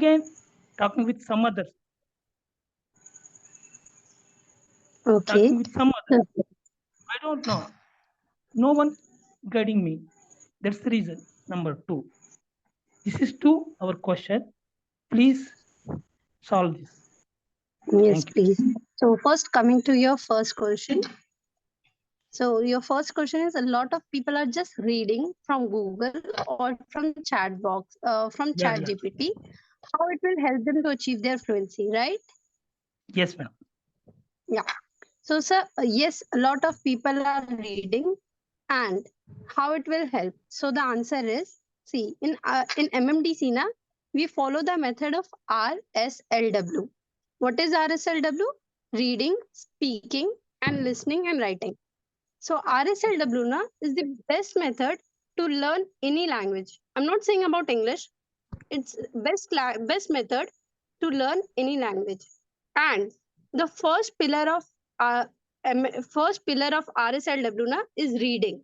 again talking with some others. Okay. Talking with some others. I don't know. No one guiding me. That's the reason. Number two. This is to our question. Please solve this. Yes, Thank you. please. So first, coming to your first question. So your first question is, a lot of people are just reading from Google or from the chat box, from Yeah, chat yeah. GPT. How it will help them to achieve their fluency, right? Yes, ma'am. Yeah. So, sir, yes, a lot of people are reading, and how it will help. So the answer is, see, in MMDC na, we follow the method of RSLW. What is RSLW? Reading, speaking, and listening and writing. So RSLW na is the best method to learn any language. I'm not saying about English. It's best method to learn any language. And the uh, first pillar of RSLW na is reading.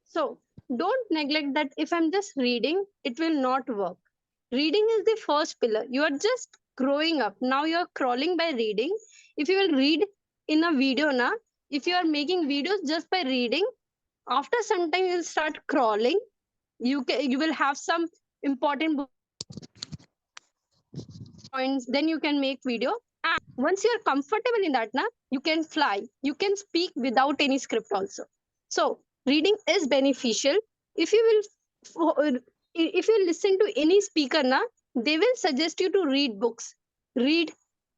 So don't neglect that if I'm just reading, it will not work. Reading is the first pillar. You are just growing up. Now you are crawling by reading. If you will read in a video na, if you are making videos just by reading, after some time you'll start crawling. You will have some important points, then you can make video. And once you are comfortable in that na, you can fly, you can speak without any script also. So reading is beneficial. If you will if you listen to any speaker na, they will suggest you to read books. Read,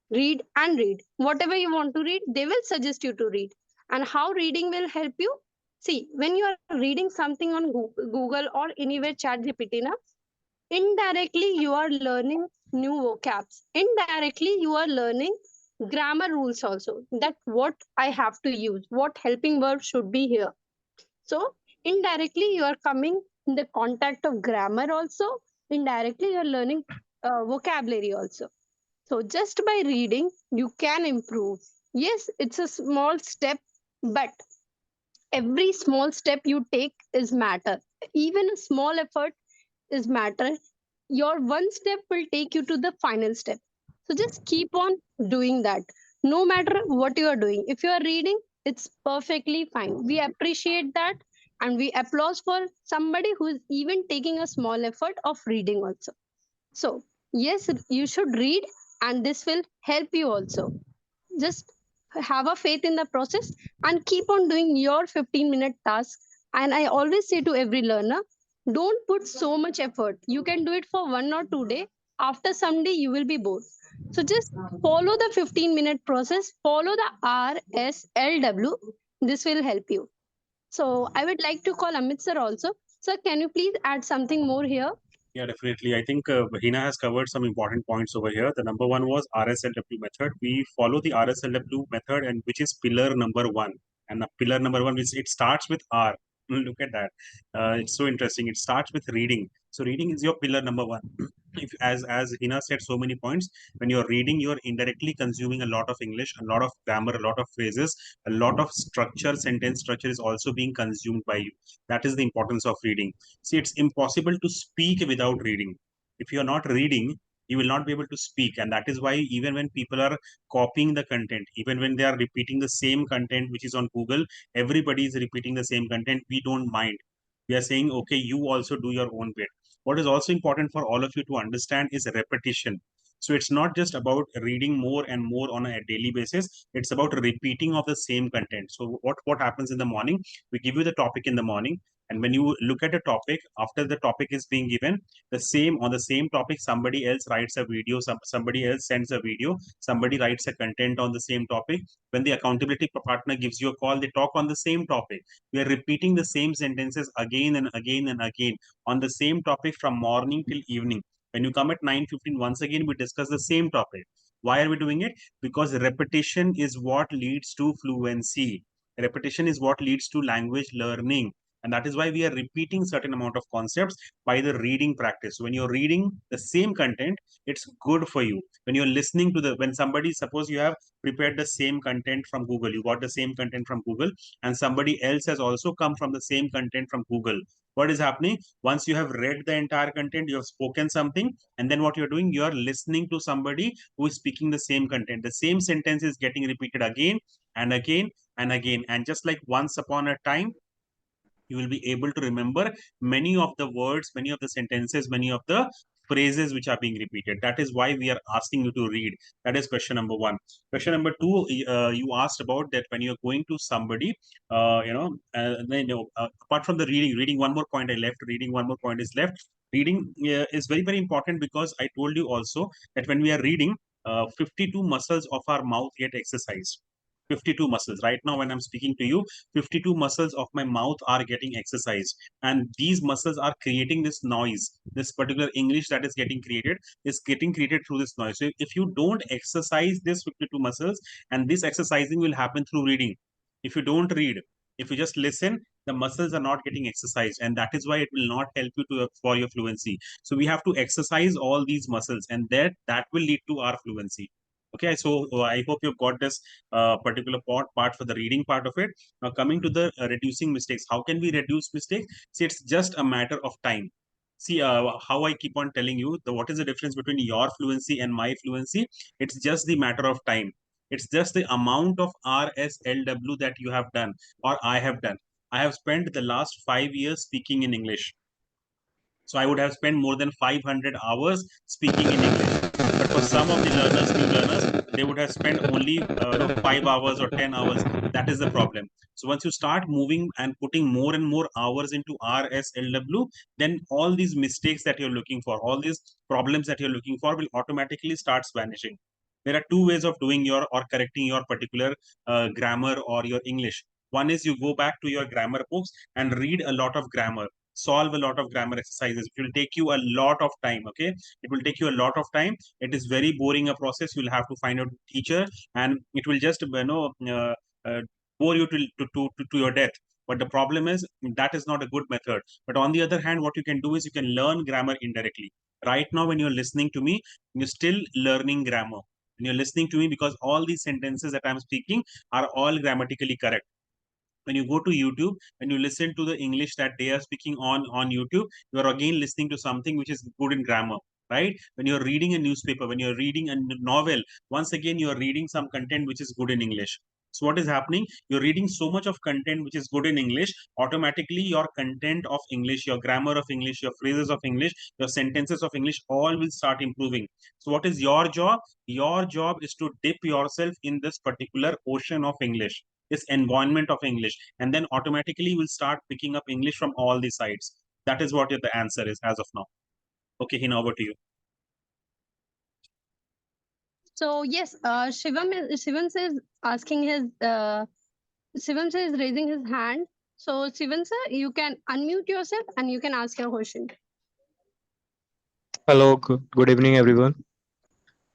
read and read whatever you want to read, they will suggest you to read. And how reading will help you? See, when you are reading something on Google or anywhere chat GPT na, indirectly you are learning new vocabs, indirectly you are learning grammar rules also, that what I have to use, what helping verb should be here. So indirectly you are coming in the contact of grammar also, indirectly you are learning vocabulary also. So just by reading you can improve. Yes, it's a small step, but every small step you take is matter. Even a small effort is matter. Your one step will take you to the final step. So just keep on doing that. No matter what you are doing, if you are reading, it's perfectly fine. We appreciate that, and we applause for somebody who is even taking a small effort of reading also. So yes, you should read, and this will help you also. Just have a faith in the process and keep on doing your 15-minute task. And I always say to every learner, don't put so much effort. You can do it for 1 or 2 days. After some day you will be bored. So just follow the 15-minute process, follow the RSLW. This will help you. So I would like to call Amit sir also. Sir, can you please add something more here? Yeah, definitely. I think Hina has covered some important points over here. The number one was RSLW method. We follow the RSLW method, and which is pillar number one. And the pillar number one, which it starts with R. Look at that. It's so interesting. It starts with reading. So reading is your pillar number one. If as Hina said, so many points. When you're reading, you're indirectly consuming a lot of English, a lot of grammar, a lot of phrases, a lot of structure. Sentence structure is also being consumed by you. That is the importance of reading. See, it's impossible to speak without reading. If you are not reading, you will not be able to speak. And that is why even when people are copying the content, even when they are repeating the same content which is on Google, everybody is repeating the same content. We don't mind. We are saying, okay, you also do your own bit. What is also important for all of you to understand is repetition. So it's not just about reading more and more on a daily basis. It's about repeating of the same content. So what happens in the morning? We give you the topic in the morning, and when you look at a topic, after the topic is being given, the same topic, somebody else writes a video, somebody else sends a video, somebody writes a content on the same topic. When the accountability partner gives you a call, they talk on the same topic. We are repeating the same sentences again and again and again on the same topic from morning till evening. When you come at 9:15, once again we discuss the same topic. Why are we doing it? Because repetition is what leads to fluency. Repetition is what leads to language learning. And that is why we are repeating certain amount of concepts by the reading practice. When you're reading the same content, it's good for you. When you're listening to when somebody, suppose you have prepared the same content from Google, you got the same content from Google, and somebody else has also come from the same content from Google. What is happening? Once you have read the entire content, you have spoken something, and then what you're doing, you're listening to somebody who is speaking the same content. The same sentence is getting repeated again and again and again. And just like once upon a time, you will be able to remember many of the words, many of the sentences, many of the phrases which are being repeated. That is why we are asking you to read. That is question number one. Question number two, you asked about that when you're going to somebody, apart from the reading one more point I left, reading one more point is left. Reading is very, very important, because I told you also that when we are reading, 52 muscles of our mouth get exercised. 52 muscles. Right now, when I'm speaking to you, 52 muscles of my mouth are getting exercised, and these muscles are creating this noise. This particular English that is getting created is getting created through this noise. So if you don't exercise this 52 muscles, and this exercising will happen through reading. If you don't read, if you just listen, the muscles are not getting exercised, and that is why it will not help you to for your fluency. So we have to exercise all these muscles, and that will lead to our fluency. Okay, so I hope you've got this particular part for the reading part of it. Now, coming to the reducing mistakes, how can we reduce mistakes? See, it's just a matter of time. See, how I keep on telling you, what is the difference between your fluency and my fluency? It's just the matter of time. It's just the amount of RSLW that you have done, or I have done. I have spent the last 5 years speaking in English. So I would have spent more than 500 hours speaking in English. But for some of the learners, new learners, they would have spent only 5 hours or 10 hours. That is the problem. So once you start moving and putting more and more hours into RSLW, then all these mistakes that you're looking for, all these problems that you're looking for will automatically starts vanishing. There are two ways of doing your or correcting your particular grammar or your English. One is you go back to your grammar books and read a lot of grammar, solve a lot of grammar exercises. It will take you a lot of time. Okay, it will take you a lot of time. It is very boring a process. You'll have to find a teacher, and it will just bore you to your death. But the problem is that is not a good method. But on the other hand, what you can do is you can learn grammar indirectly. Right now, when you're listening to me, you're still learning grammar. And you're listening to me because all these sentences that I'm speaking are all grammatically correct. When you go to YouTube, when you listen to the English that they are speaking on YouTube, you are again listening to something which is good in grammar, right? When you're reading a newspaper, when you're reading a novel, once again you are reading some content which is good in English. So what is happening? You're reading so much of content which is good in English. Automatically your content of English, your grammar of English, your phrases of English, your sentences of English, all will start improving. So what is your job? Your job is to dip yourself in this particular ocean of English, this environment of English, and then automatically will start picking up English from all the sides. That is what the answer is as of now. Okay, Hina, over to you. So yes, Shivam is asking his Shivam sir is raising his hand. So Shivam sir, you can unmute yourself and you can ask your question. Hello, good evening, everyone.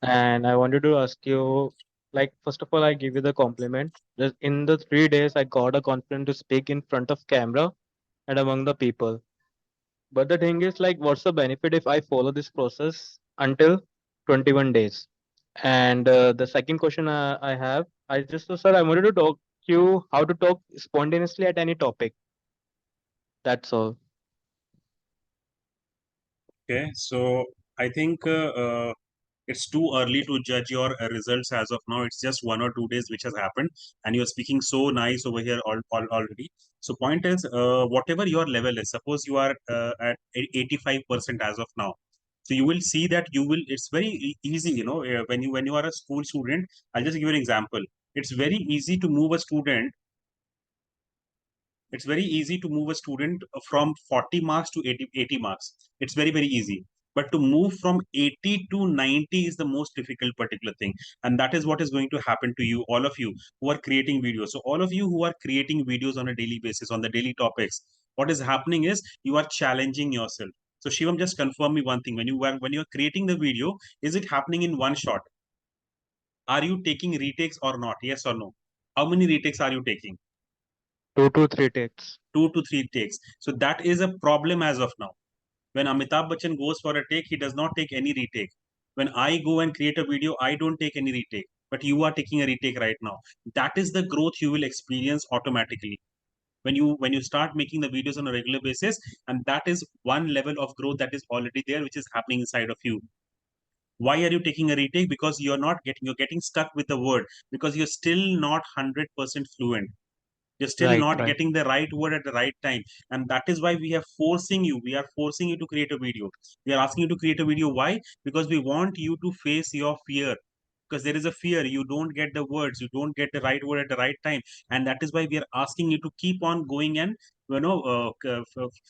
And I wanted to ask you, like, first of all, I give you the compliment. Just in the 3 days, I got a confidence to speak in front of camera and among the people. But the thing is, like, what's the benefit if I follow this process until 21 days? And the second question I have, sir, I wanted to talk you how to talk spontaneously at any topic. That's all. Okay, so I think it's too early to judge your results as of now. It's just 1 or 2 days which has happened, and you're speaking so nice over here already. So point is, whatever your level is, suppose you are at 85% as of now. So you will see that you will. It's very easy, when you are a school student. I'll just give you an example. It's very easy to move a student. It's very easy to move a student from 40 marks to 80 marks. It's very, very easy. But to move from 80 to 90 is the most difficult particular thing. And that is what is going to happen to you, all of you who are creating videos. So all of you who are creating videos on a daily basis, on the daily topics, what is happening is you are challenging yourself. So Shivam, just confirm me one thing. When you are creating the video, is it happening in one shot? Are you taking retakes or not? Yes or no? How many retakes are you taking? 2 to 3 takes. 2 to 3 takes. So that is a problem as of now. When Amitabh Bachchan goes for a take, he does not take any retake. When I go and create a video, I don't take any retake. But you are taking a retake right now. That is the growth you will experience automatically when you start making the videos on a regular basis, and that is one level of growth that is already there, which is happening inside of you. Why are you taking a retake? Because you're getting stuck with the word, because you're still not 100% fluent. You're still Right, not right, getting the right word at the right time, and that is why we are forcing you to create a video. We are asking you to create a video. Why? Because we want you to face your fear, because there is a fear you don't get the words, you don't get the right word at the right time, and that is why we are asking you to keep on going and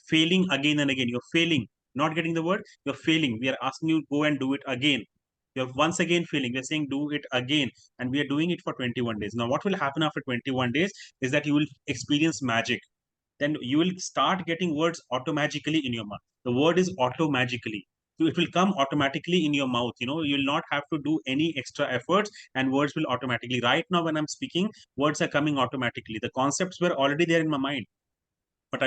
failing again and again. You're failing, not getting the word, you're failing. We are asking you to go and do it again. You're once again failing. We're saying do it again, and we are doing it for 21 days. Now what will happen after 21 days is that you will experience magic. Then you will start getting words automatically in your mouth. The word is automagically. So it will come automatically in your mouth. You'll not have to do any extra efforts, and words will automatically. Right now, when I'm speaking, words are coming automatically. The concepts were already there in my mind, but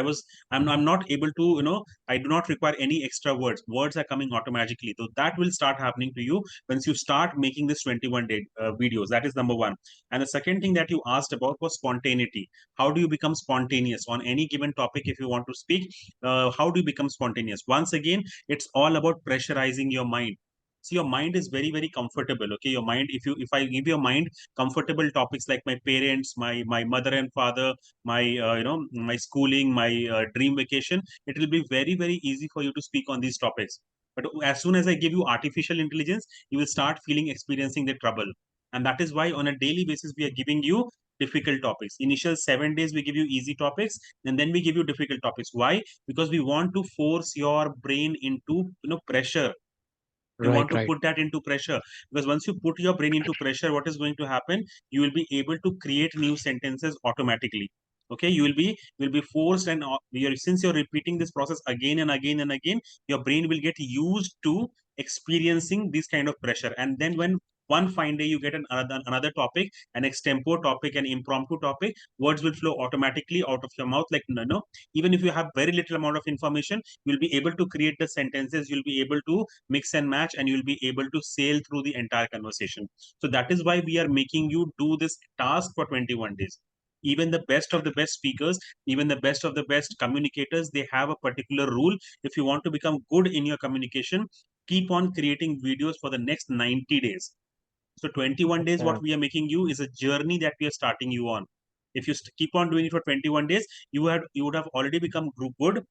I'm not able to, I do not require any extra words are coming automatically. So that will start happening to you once you start making this 21-day videos. That is number one. And the second thing that you asked about was spontaneity. How do you become spontaneous on any given topic? If you want to speak, how do you become spontaneous? Once again, it's all about pressurizing your mind. So your mind is very, very comfortable. Okay, your mind, if I give your mind comfortable topics like my parents, my mother and father, my my schooling, my dream vacation, it will be very, very easy for you to speak on these topics. But as soon as I give you artificial intelligence, you will start feeling, experiencing the trouble. And that is why on a daily basis we are giving you difficult topics. Initial 7 days we give you easy topics, and then we give you difficult topics. Why? Because we want to force your brain into pressure. We want right, to right, put that into pressure, because once you put your brain into pressure, what is going to happen? You will be able to create new sentences automatically. Okay, you will be forced, and since you're repeating this process again and again and again, your brain will get used to experiencing this kind of pressure. And then when one fine day you get another topic, an extempore topic, an impromptu topic, words will flow automatically out of your mouth. Like, no, even if you have very little amount of information, you'll be able to create the sentences, you'll be able to mix and match, and you'll be able to sail through the entire conversation. So that is why we are making you do this task for 21 days. Even the best of the best speakers, even the best of the best communicators, they have a particular rule. If you want to become good in your communication, keep on creating videos for the next 90 days. So 21 days, what okay, we are making you is a journey that we are starting you on. If you keep on doing it for 21 days, you would have already become good.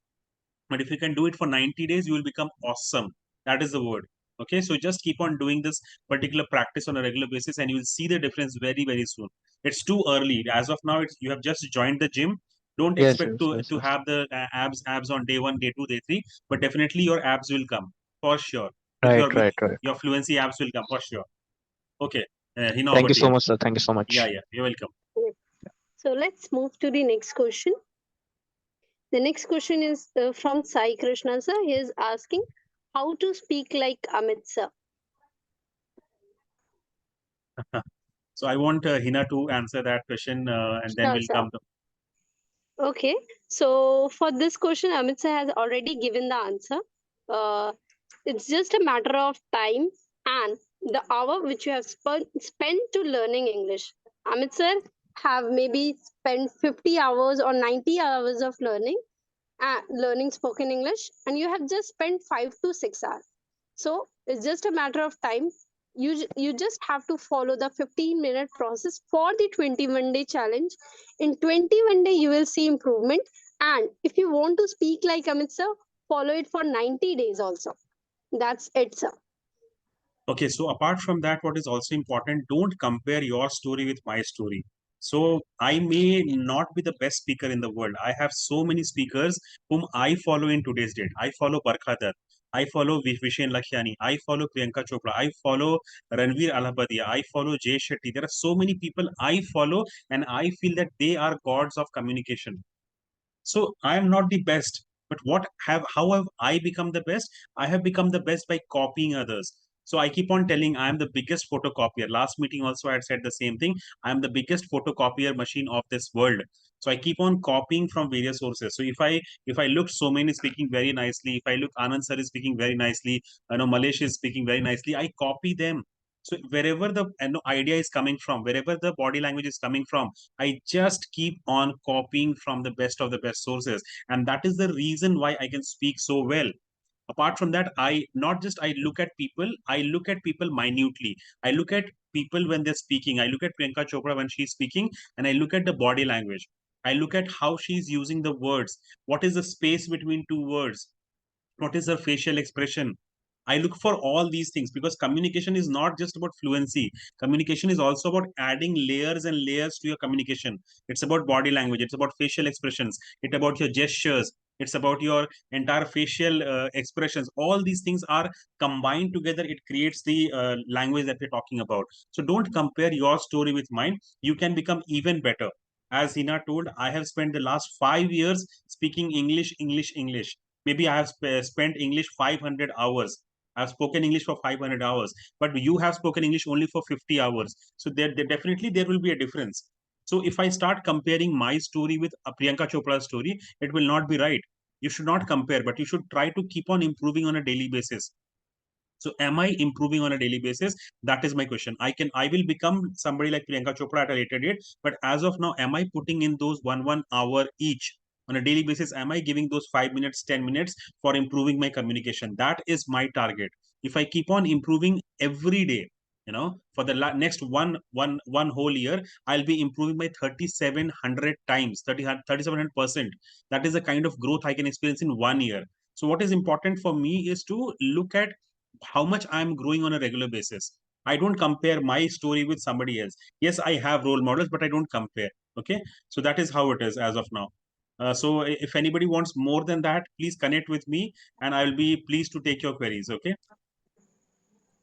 But if you can do it for 90 days, you will become awesome. That is the word. Okay, so just keep on doing this particular practice on a regular basis, and you will see the difference very, very soon. It's too early as of now. You have just joined the gym. Don't yes, expect yes, to yes, to yes, have the abs on day one, day two, day three, but definitely your abs will come for sure. With right, right, right. your fluency, abs will come for sure. Okay, Hina, Thank over you to so you. much, sir. Thank you so Yeah, much. yeah, you're welcome. So let's move to the next question. The next question is from Sai Krishna sir. He is asking how to speak like Amit sir. So I want Hina to answer that question, and then Sure, we'll sir. come to. Okay. So for this question, Amit sir has already given the answer. Uh, it's just a matter of time and the hour which you have spent to learning English. Amit sir have maybe spent 50 hours or 90 hours of learning spoken English, and you have just spent 5 to 6 hours. So it's just a matter of time. You just have to follow the 15-minute process for the 21-day challenge. In 21 day, you will see improvement. And if you want to speak like Amit sir, follow it for 90 days also. That's it, sir. Okay, so apart from that, what is also important, don't compare your story with my story. So I may not be the best speaker in the world. I have so many speakers whom I follow in today's date. I follow Barkha Dutt. I follow Vishen Lakhiani. I follow Priyanka Chopra. I follow Ranveer Alabadia. I follow Jay Shetty. There are so many people I follow, and I feel that they are gods of communication. So I am not the best, but how have I become the best? I have become the best by copying others. So I keep on telling I am the biggest photocopier. Last meeting also I had said the same thing. I am the biggest photocopier machine of this world. So I keep on copying from various sources. So if I look Somen is speaking very nicely, if I look Anand sir is speaking very nicely, Malesh is speaking very nicely, I copy them. So wherever the idea is coming from, wherever the body language is coming from, I just keep on copying from the best of the best sources, and that is the reason why I can speak so well. Apart from that, I not just I look at people, I look at people minutely. I look at people when they're speaking. I look at Priyanka Chopra when she's speaking, and I look at the body language. I look at how she's using the words. What is the space between two words? What is her facial expression? I look for all these things, because communication is not just about fluency. Communication is also about adding layers and layers to your communication. It's about body language, it's about facial expressions, it's about your gestures, it's about your entire facial expressions. All these things are combined together, it creates the language that we're talking about. So don't compare your story with mine. You can become even better. As Hina told, I have spent the last 5 years speaking English. Maybe I have spent English 500 hours. I've spoken English for 500 hours, but you have spoken English only for 50 hours. So there definitely there will be a difference. So if I start comparing my story with a Priyanka Chopra's story, it will not be right. You should not compare, but you should try to keep on improving on a daily basis. So am I improving on a daily basis? That is my question. I will become somebody like Priyanka Chopra at a later date, but as of now, am I putting in those one hour each on a daily basis? Am I giving those 5 minutes, 10 minutes for improving my communication? That is my target. If I keep on improving every day, for the next one whole year, I'll be improving by 3700 times, 3700%. That is the kind of growth I can experience in 1 year. So what is important for me is to look at how much I'm growing on a regular basis. I don't compare my story with somebody else. Yes, I have role models, but I don't compare. Okay, so that is how it is as of now. So if anybody wants more than that, please connect with me, and I will be pleased to take your queries. Okay.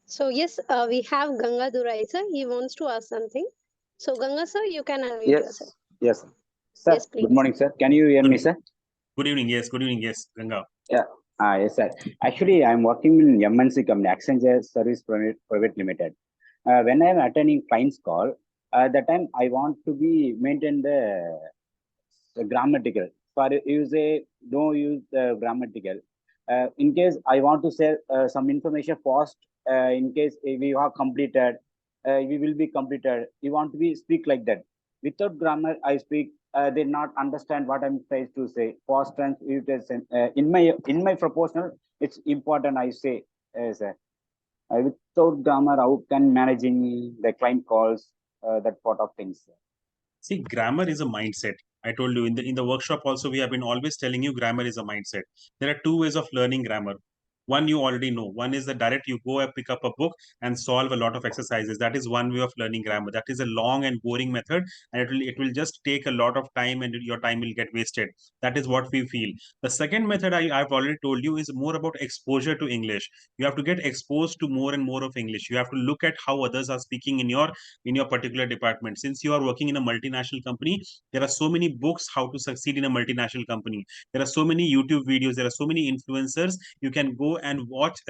So yes, we have Ganga Durai sir. He wants to ask something. So Ganga sir, you can unmute yourself. Yes, yes, sir. Yes, Good please. morning, sir. Can you hear Good, me, sir? good evening. Yes. Good evening. Yes, Ganga. Yeah. Yes, sir. Actually, I'm working in MNC company, Accenture Service Private Limited. When I'm attending client's call, that time I want to be maintain the grammatical. For you say don't use the grammatical. In case I want to say some information fast, in case we have completed, we will be completed. You want to be speak like that. Without grammar, I speak. They not understand what I'm trying to say. Past tense, in my proportional, it's important. I say, sir. Without grammar, how can managing the client calls that sort of things? See, grammar is a mindset. I told you in the workshop also, we have been always telling you grammar is a mindset. There are two ways of learning grammar. One you already know. One is the direct, you go and pick up a book and solve a lot of exercises. That is one way of learning grammar. That is a long and boring method, and it will just take a lot of time, and your time will get wasted. That is what we feel. The second method I've already told you is more about exposure to English. You have to get exposed to more and more of English. You have to look at how others are speaking in your particular department. Since you are working in a multinational company, there are so many books how to succeed in a multinational company. There are so many YouTube videos, there are so many influencers. You can go and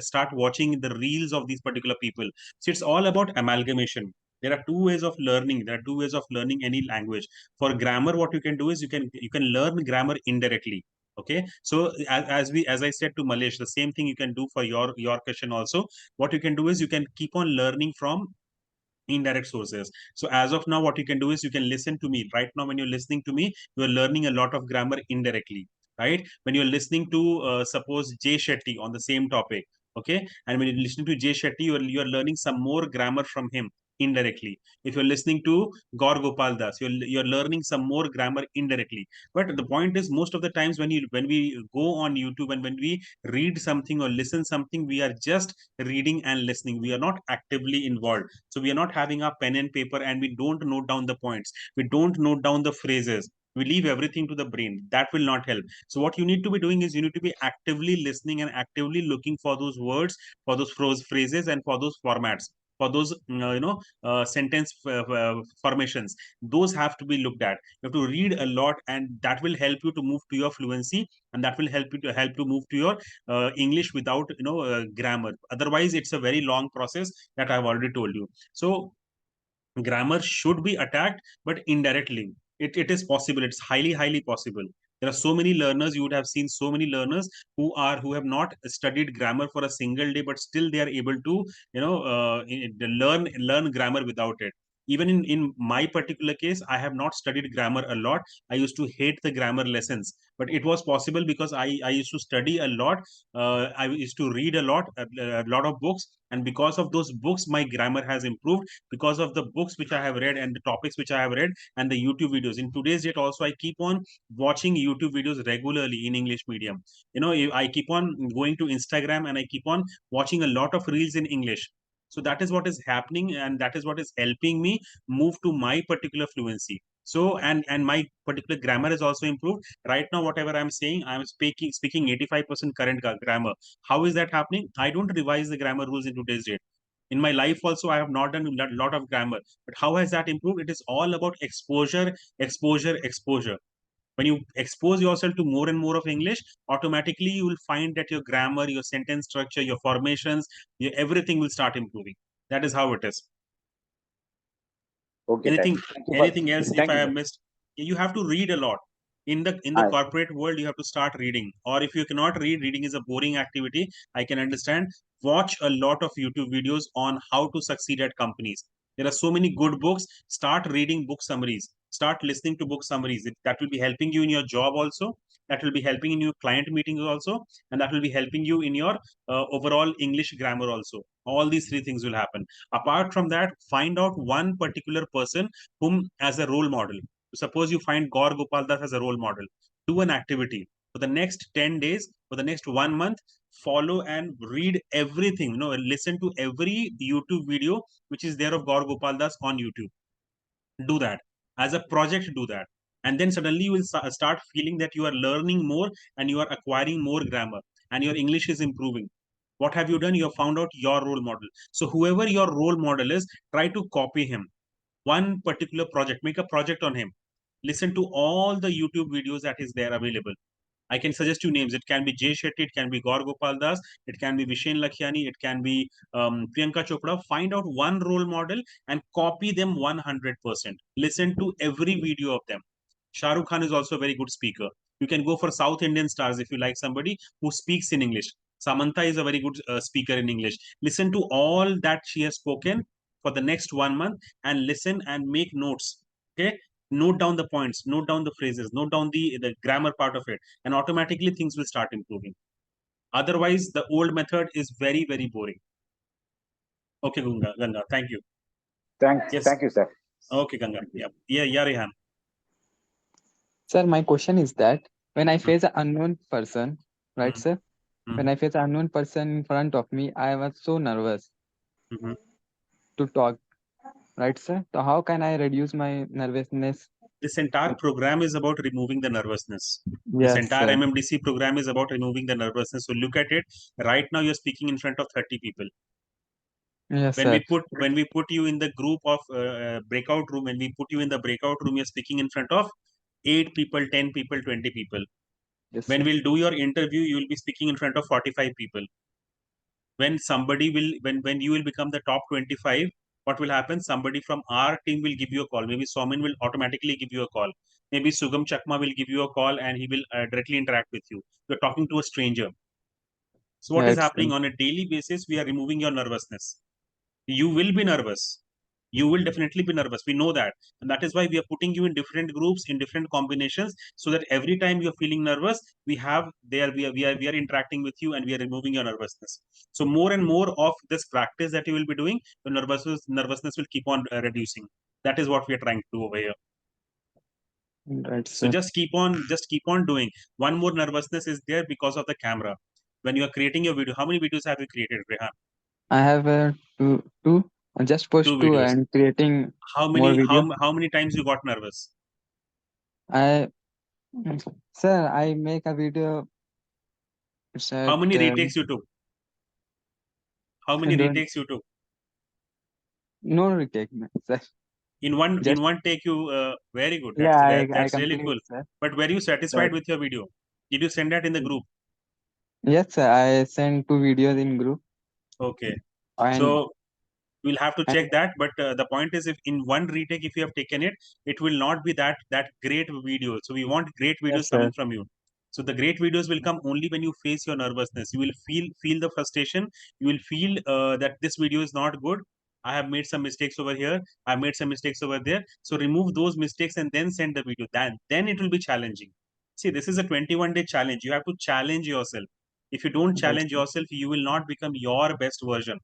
start watching the reels of these particular people. So it's all about amalgamation. There are two ways of learning. There are two ways of learning any language. For grammar, what you can do is you can learn grammar indirectly. Okay, so as I said to Malesh, the same thing you can do for your question also. What you can do is you can keep on learning from indirect sources. So as of now, what you can do is you can listen to me right now. When you're listening to me, you're learning a lot of grammar indirectly, right? When you're listening to suppose Jay Shetty on the same topic, okay, and when you're listening to Jay Shetty, you're learning some more grammar from him indirectly. If you're listening to Gaur Gopal Das, you're learning some more grammar indirectly. But the point is, most of the times when we go on YouTube and when we read something or listen something, we are just reading and listening. We are not actively involved. So we are not having our pen and paper, and we don't note down the points. We don't note down the phrases. We leave everything to the brain. That will not help. So what you need to be doing is you need to be actively listening and actively looking for those words, for those phrases, and for those formats, for those sentence formations. Those have to be looked at. You have to read a lot, and that will help you to move to your fluency, and that will help to move to your English without grammar. Otherwise, it's a very long process that I've already told you. So grammar should be attacked, but indirectly. It is possible. It's highly possible. There are so many learners. You would have seen so many learners who have not studied grammar for a single day, but still they are able to learn grammar without it. Even in my particular case, I have not studied grammar a lot. I used to hate the grammar lessons, but it was possible because I used to study a lot. I used to read a lot of books, and because of those books my grammar has improved. Because of the books which I have read and the topics which I have read and the YouTube videos. In today's date, also, I keep on watching YouTube videos regularly in English medium. I keep on going to Instagram and I keep on watching a lot of reels in English. So that is what is happening, and that is what is helping me move to my particular fluency. So and my particular grammar is also improved. Right now, whatever I'm saying, I'm speaking 85% current grammar. How is that happening? I don't revise the grammar rules in today's date. In my life also, I have not done a lot of grammar. But how has that improved? It is all about exposure. When you expose yourself to more and more of English, automatically you will find that your grammar, your sentence structure, your formations, everything will start improving. That is how it is. Okay, sir. anything Thank you for anything else if thank I you, have sir. missed? You have to read a lot. In the Uh, corporate world, you have to start reading. Or if you cannot read, reading is a boring activity, I can understand. Watch a lot of YouTube videos on how to succeed at companies. There are so many good books. Start reading book summaries, start listening to book summaries. That will be helping you in your job also, that will be helping in your client meetings also, and that will be helping you in your overall English grammar also. All these three things will happen. Apart from that, find out one particular person whom as a role model. Suppose you find Gaur Gopal Das as a role model. Do an activity for the next 10 days, for the next 1 month. Follow and read everything. Listen to every YouTube video which is there of Gaur Gopal Das on YouTube. Do that as a project. Do that, and then suddenly you will start feeling that you are learning more and you are acquiring more grammar and your English is improving. What have you done? You have found out your role model. So whoever your role model is, try to copy him. One particular project, make a project on him. Listen to all the YouTube videos that is there available. I can suggest you names. It can be Jay Shetty, it can be Gaur Gopal Das, it can be Vishen Lakhiani, it can be Priyanka Chopra. Find out one role model and copy them 100%. Listen to every video of them. Shah Rukh Khan is also a very good speaker. You can go for South Indian stars if you like somebody who speaks in English. Samantha is a very good speaker in English. Listen to all that she has spoken for the next 1 month and listen and make notes. Okay, note down the points, note down the phrases, note down the grammar part of it, and automatically things will start improving. Otherwise, the old method is very boring. Okay, Ganga, thank you. Yes. thank you, sir. Okay, Ganga. Thank you. Yeah, Rehan. Sir, my question is that when I face an unknown person, right, Mhm, sir? When mhm, I face an unknown person in front of me, I was so nervous mhm. to talk, right, sir? So how can I reduce my nervousness? This entire program is about removing the nervousness. This Yes, entire sir. MMDC program is about removing the nervousness. So look at it. Right now, you're speaking in front of 30 people. Yes, When sir. we put you in the group of breakout room, when we put you in the breakout room, you're speaking in front of 8 people, 10 people, 20 people. Yes, When sir. we'll do your interview, you will be speaking in front of 45 people. When somebody will when you will become the top 25, what will happen? Somebody from our team will give you a call. Maybe Somin will automatically give you a call. Maybe Sugam Chakma will give you a call and he will directly interact with you. You're talking to a stranger. So what is Right, sir. happening? On a daily basis, we are removing your nervousness. You will be nervous. You will definitely be nervous. We know that. And that is why we are putting you in different groups, in different combinations, so that every time you're feeling nervous, we are interacting with you and we are removing your nervousness. So more and more of this practice that you will be doing, your nervousness will keep on reducing. That is what we are trying to do over here. Right, So sir. just keep on doing. One more nervousness is there because of the camera. When you are creating your video, how many videos have you created, Rehan? I have two, just Two post two videos. and creating How more many video. how many times you got nervous? I, sir, I make a video. It's How at many retakes you took? How I many don't retakes you took? No retake, sir. In one Just take, you very good. yeah, That's I really complete, cool. sir. But were you satisfied with your video? Did you send that in the group? Yes, sir. I sent 2 videos in group, Okay. and So we'll have to check that. But the point is, if in one retake, if you have taken it, it will not be that great video. So we want great videos yes, sir. coming from you. So the great videos will come only when you face your nervousness. You will feel the frustration. You will feel that this video is not good. I have made some mistakes over here. I've made some mistakes over there. So remove those mistakes and then send the video. Then it will be challenging. See, this is a 21-day challenge. You have to challenge yourself. If you don't Yes, challenge sir. yourself, you will not become your best version.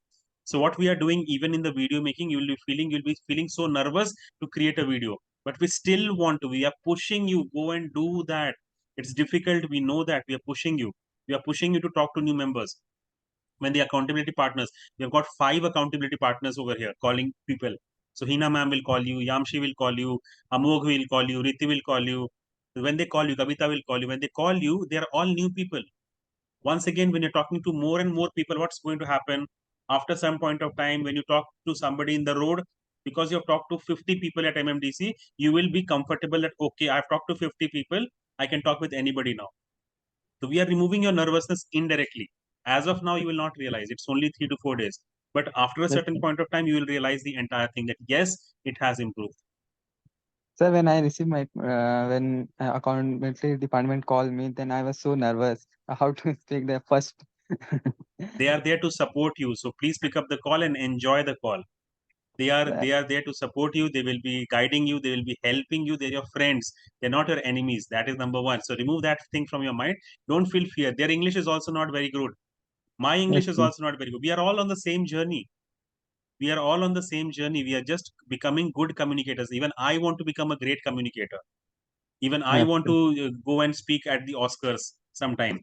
So what we are doing, even in the video making, you'll be feeling so nervous to create a video, but we still want to. We are pushing you, go and do that. It's difficult. We know that. We are pushing you. We are pushing you to talk to new members. When the accountability partners, we have got 5 accountability partners over here calling people. So Hina ma'am will call you, Yamshi will call you, Amog will call you, Riti will call you. When they call you, Kavita will call you. When they call you, they are all new people. Once again, when you're talking to more and more people, what's going to happen after some point of time? When you talk to somebody in the road, because you've talked to 50 people at MMDC, you will be comfortable that, okay, I've talked to 50 people, I can talk with anybody now. So we are removing your nervousness indirectly. As of now, you will not realize it's only 3 to 4 days, but after a Yes, certain sir. point of time, you will realize the entire thing, that yes, it has improved. Sir, when I received my when accountability department called me, then I was so nervous how to speak the first. They are there to support you, so please pick up the call and enjoy the call. They are there to support you. They will be guiding you. They will be helping you. They're your friends. They're not your enemies. That is number one. So remove that thing from your mind. Don't feel fear. Their English is also not very good. My Yes, English is sir. also not very good. We are all on the same journey. We are all on the same journey. We are just becoming good communicators. Even I want to become a great communicator. Even I Yes, want sir. to go and speak at the Oscars sometime,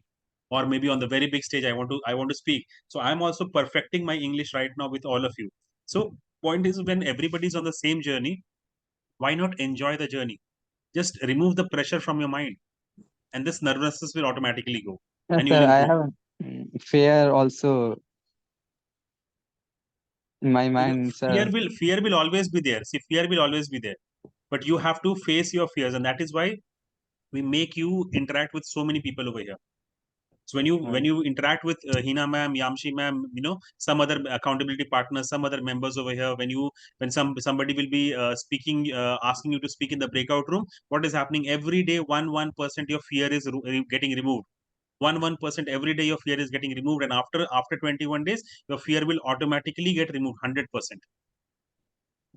or maybe on the very big stage. I want to speak. So I'm also perfecting my English right now with all of you. So point is, when everybody's on the same journey, why not enjoy the journey? Just remove the pressure from your mind, and this nervousness will automatically go, Yes, and you sir. will I improve. have fear also in my mind, sir. Fear will always be there. See, fear will always be there, but you have to face your fears, and that is why we make you interact with so many people over here. So when you interact with Hina ma'am, Yamshi ma'am, some other accountability partners, some other members over here, when somebody will be speaking, asking you to speak in the breakout room, what is happening every day? 1% your fear is getting removed. 1% every day your fear is getting removed, and after 21 days your fear will automatically get removed 100%.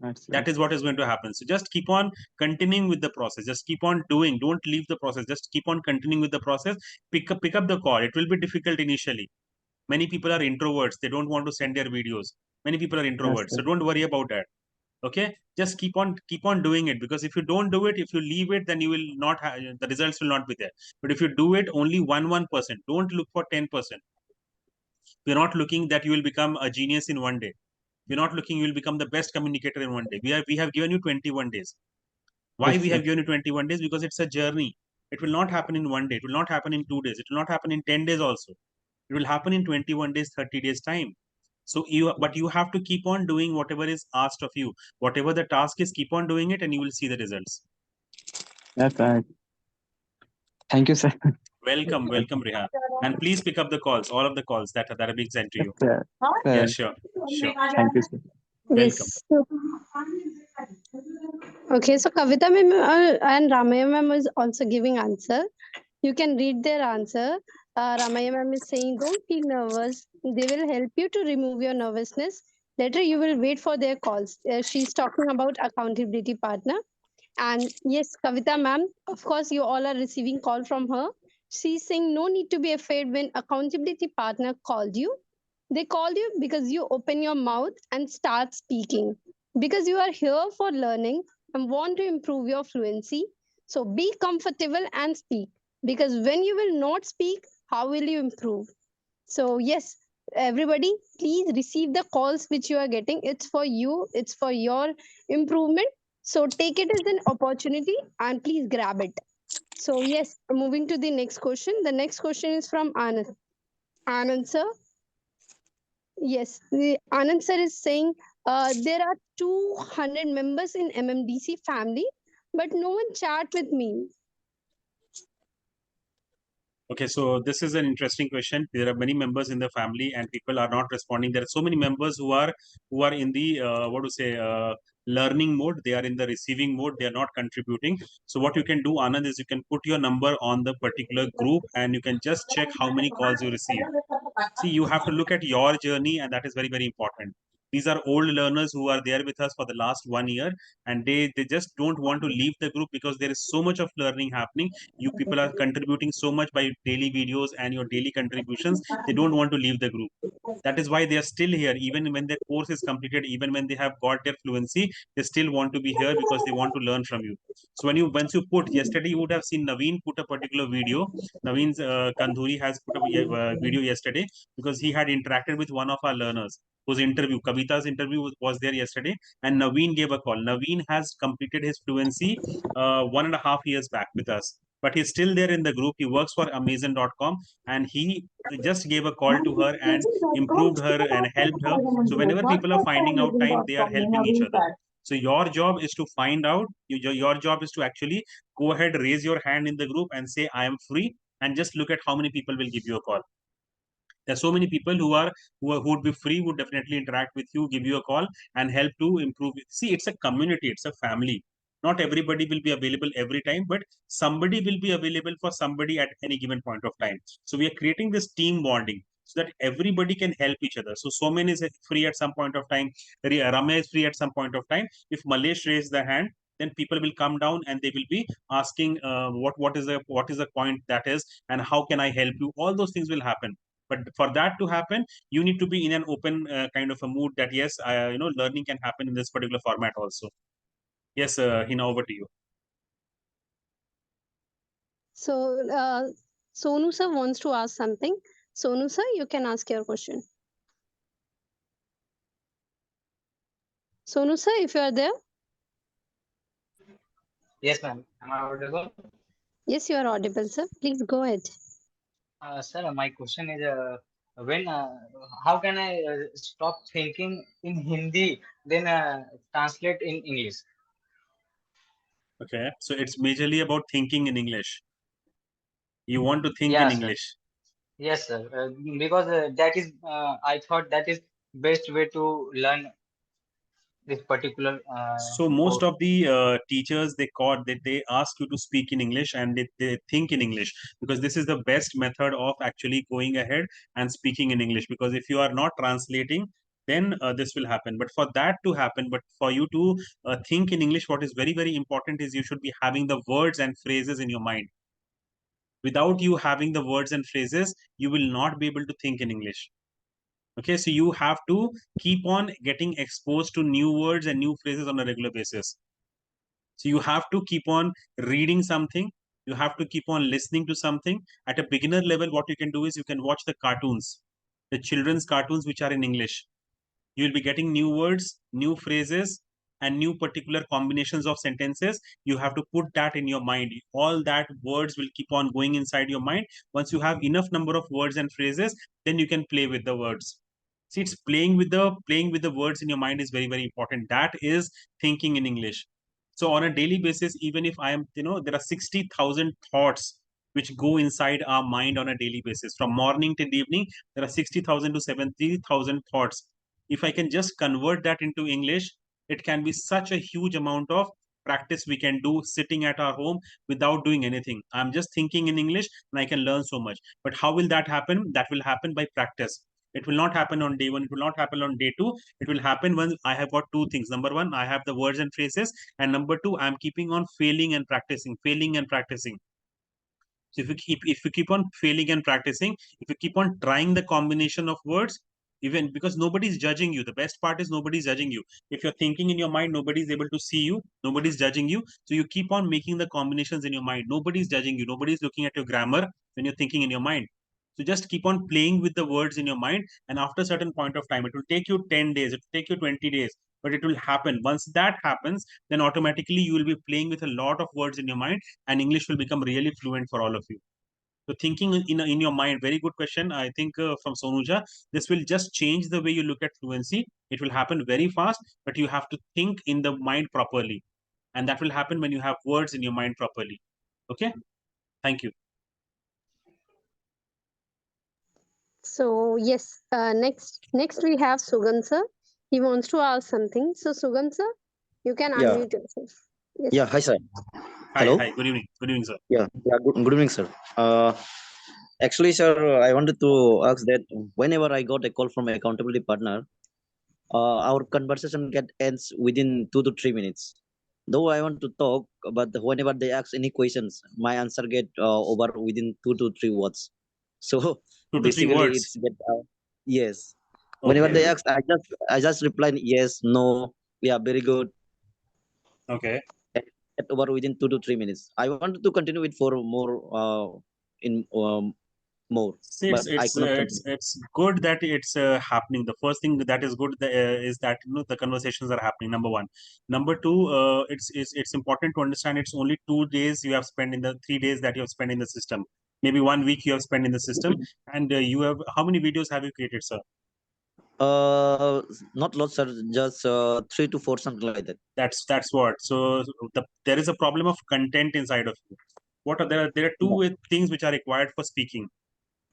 That's That right. is what is going to happen. So just keep on continuing with the process. Just keep on doing. Don't leave the process. Just keep on continuing with the process. Pick up the call. It will be difficult initially. Many people are introverts. They don't want to send their videos. Many people are Yes, introverts. sir. So don't worry about that. Okay, just keep on doing it, because if you don't do it, if you leave it, then you will not have, the results will not be there. But if you do it, only 1%. Don't look for 10%. We're not looking that you will become a genius in one day. We're not looking you will become the best communicator in one day. We have given you 21 days. Why Yes, we sir. have given you 21 days? Because it's a journey. It will not happen in one day. It will not happen in 2 days. It will not happen in 10 days also. It will happen in 21 days, 30 days time. So but you have to keep on doing whatever is asked of you. Whatever the task is, keep on doing it, and you will see the results. That's right. Thank you, sir. Welcome, welcome, Rehan. And please pick up the calls, all of the calls that are being sent to Yes, you. sir. Yeah, Sir, sure, sure. thank you, sir. Welcome. Yes. Okay, so Kavita ma'am and Ramaya ma'am is also giving answer. You can read their answer. Ramaya ma'am is saying, don't feel nervous. They will help you to remove your nervousness. Later, you will wait for their calls. She's talking about accountability partner. And yes, Kavita ma'am, of course, you all are receiving call from her. She's saying no need to be afraid when accountability partner called you. They called you because you open your mouth and start speaking. Because you are here for learning and want to improve your fluency. So be comfortable and speak. Because when you will not speak, how will you improve? So yes, everybody, please receive the calls which you are getting. It's for you, it's for your improvement. So take it as an opportunity and please grab it. So yes, moving to the next question. The next question is from Anand. Anand sir. Yes, the Anand sir is saying There are 200 members in MMDC family, but no one chat with me. Okay, so this is an interesting question. There are many members in the family, and people are not responding. There are so many members who are in the what to say learning mode. They are in the receiving mode. They are not contributing. So what you can do, Anand, is you can put your number on the particular group, and you can just check how many calls you receive. See, you have to look at your journey, and that is very, very important. These are old learners who are there with us for the last 1 year, and they just don't want to leave the group because there is so much of learning happening. You people are contributing so much by daily videos and your daily contributions. They don't want to leave the group. That is why they are still here. Even when their course is completed, even when they have got their fluency, they still want to be here because they want to learn from you. So once you put, yesterday you would have seen Naveen put a particular video. Naveen's Kandhuri has put a video yesterday because he had interacted with one of our learners whose interview, Kavita's interview, was there yesterday, and Naveen gave a call. Naveen has completed his fluency 1.5 years back with us, but he's still there in the group. He works for Amazon.com, and he just gave a call to her and improved her and helped her. So whenever people are finding out time, they are helping each other. So your job is to find out. Your job is to actually go ahead, raise your hand in the group, and say, "I am free," and just look at how many people will give you a call. There's so many people who would be free, would definitely interact with you, give you a call, and help to improve it. See, it's a community, it's a family. Not everybody will be available every time, but somebody will be available for somebody at any given point of time. So we are creating this team bonding so that everybody can help each other. So Somen is free at some point of time, Ramya is free at some point of time. If Malesh raised the hand, then people will come down and they will be asking what is the point that is, and how can I help you. All those things will happen, but for that to happen, you need to be in an open kind of a mood that yes, learning can happen in this particular format also. Yes, Hina, over to you. So, Sonu sir wants to ask something. Sonu sir, you can ask your question. Sonu sir, if you are there. Yes, ma'am. Am I audible? Yes, you are audible, sir. Please go ahead. Sir, my question is, when, how can I stop thinking in Hindi, then translate in English? Okay, so it's majorly about thinking in English. You want to think in Yeah, sir. English. Yes, sir. Because that is, I thought that is best way to learn this particular So most course. of the teachers, they ask you to speak in English, and they think in English, because this is the best method of actually going ahead and speaking in English. Because if you are not translating, then this will happen. But for that to happen, but for you to think in English, what is very, very important is you should be having the words and phrases in your mind. Without you having the words and phrases, you will not be able to think in English. Okay, so you have to keep on getting exposed to new words and new phrases on a regular basis. So you have to keep on reading something. You have to keep on listening to something. At a beginner level, what you can do is you can watch the cartoons, the children's cartoons, which are in English. You will be getting new words, new phrases, and new particular combinations of sentences. You have to put that in your mind. All that words will keep on going inside your mind. Once you have enough number of words and phrases, then you can play with the words. See, it's playing with the words in your mind is very, very important. That is thinking in English. So on a daily basis, even if I am, there are 60,000 thoughts which go inside our mind on a daily basis. From morning till evening, there are 60,000 to 70,000 thoughts. If I can just convert that into English, it can be such a huge amount of practice we can do sitting at our home without doing anything. I'm just thinking in English and I can learn so much. But how will that happen? That will happen by practice. It will not happen on day one. It will not happen on day two. It will happen when I have got two things. Number one, I have the words and phrases. And number two, I'm keeping on failing and practicing. So if you keep on failing and practicing, if you keep on trying the combination of words, even because nobody's judging you. The best part is nobody's judging you. If you're thinking in your mind, nobody's able to see you, nobody's judging you. So you keep on making the combinations in your mind. Nobody's judging you, nobody's looking at your grammar when you're thinking in your mind. So just keep on playing with the words in your mind, and after a certain point of time, it will take you 10 days, it will take you 20 days, but it will happen. Once that happens, then automatically you will be playing with a lot of words in your mind, and English will become really fluent for all of you. So thinking in your mind, very good question. I think from Sonuja, this will just change the way you look at fluency. It will happen very fast, but you have to think in the mind properly. And that will happen when you have words in your mind properly. Okay? Thank you. So yes, next we have Sugam sir. He wants to ask something. So Sugam sir, you can Yeah, unmute yourself. Yes. yeah. Hi, sir. Hi, Hello. hi. Good evening. Good evening, sir. Yeah, yeah. Good evening, sir. Actually, sir, I wanted to ask that whenever I got a call from accountability partner, our conversation get ends within 2 to 3 minutes. Though I want to talk, but whenever they ask any questions, my answer get over within 2 to 3 words. So 2 to 3 basically, words. it's get yes. Whenever Okay. they ask, I just reply yes, no, yeah, very good, Okay. get over within 2 to 3 minutes. I wanted to continue with for more in more, See, but it's I it's could not uh, it's continue. it's good that it's happening. The first thing that is good is that the conversations are happening. Number one. Number two, it's important to understand it's only 2 days you have spent in the 3 days that you have spent in the system. Maybe 1 week you have spent in the system, and you have how many videos have you created, sir? Not lots, sir. Just 3 to 4, something like that. That's what. So there is a problem of content inside of you. What are there are Yeah. two things which are required for speaking.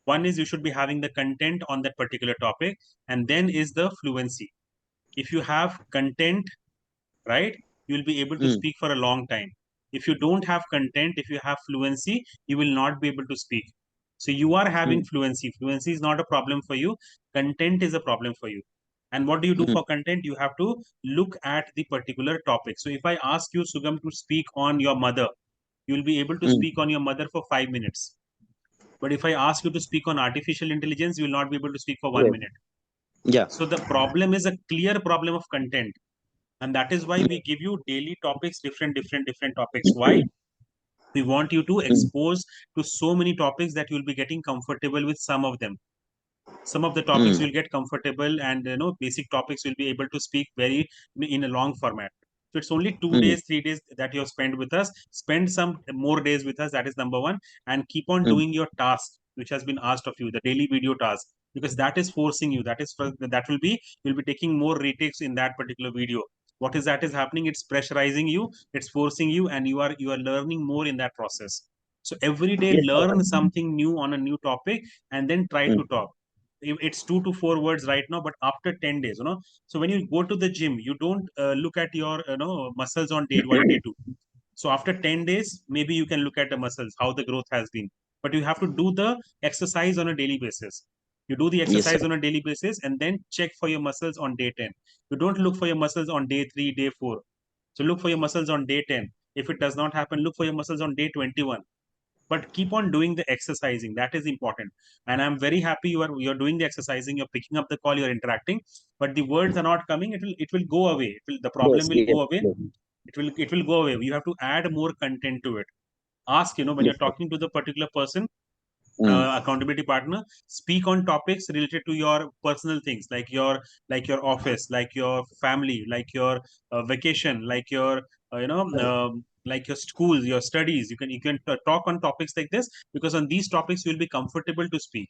One is you should be having the content on that particular topic, and then is the fluency. If you have content, right, you will be able to Mm, speak for a long time. If you don't have content, if you have fluency, you will not be able to speak. So you are having mm, fluency. Fluency is not a problem for you. Content is a problem for you. And what do you do mm, for content? You have to look at the particular topic. So if I ask you, Sugam, to speak on your mother, you will be able to mm. speak on your mother for 5 minutes. But if I ask you to speak on artificial intelligence, you will not be able to speak for one Yes. minute. Yeah. So the problem is a clear problem of content. And that is why we Mm, give you daily topics, different topics. Why? We want you to mm, expose to so many topics that you'll be getting comfortable with some of them. Some of the topics mm. you'll get comfortable, and basic topics you'll be able to speak very in a long format. So it's only two Mm, days 3 days that you have spent with us. Spend some more days with us, that is number one. And keep on mm. doing your task which has been asked of you, the daily video task, because that is forcing you, that will be, you'll be taking more retakes in that particular video. What is that is happening? It's pressurizing you, it's forcing you, and you are learning more in that process. So every day Yes, sir. learn something new on a new topic, and then try Mm, to talk. It's 2 to 4 words right now, but after 10 days, so when you go to the gym, you don't look at your muscles on day one, day two. So after 10 days, maybe you can look at the muscles, how the growth has been. But you have to do the exercise on a daily basis. You do the yes, sir. exercise on a daily basis, and then check for your muscles on day 10. You don't look for your muscles on day 3, day 4. So look for your muscles on day 10. If it does not happen, look for your muscles on day 21. But keep on doing the exercising, that is important. And I'm very happy you're doing the exercising, you're picking up the call, you're interacting, but the words are not coming. It will go away. The problem Yes, will yes, go away. yes, It will go away. You have to add more content to it. Ask, when yes, you're sir. talking to the particular person, Mm, accountability partner, speak on topics related to your personal things, like your office, like your family, like your vacation, like your like your school, your studies. You can talk on topics like this, because on these topics you'll be comfortable to speak.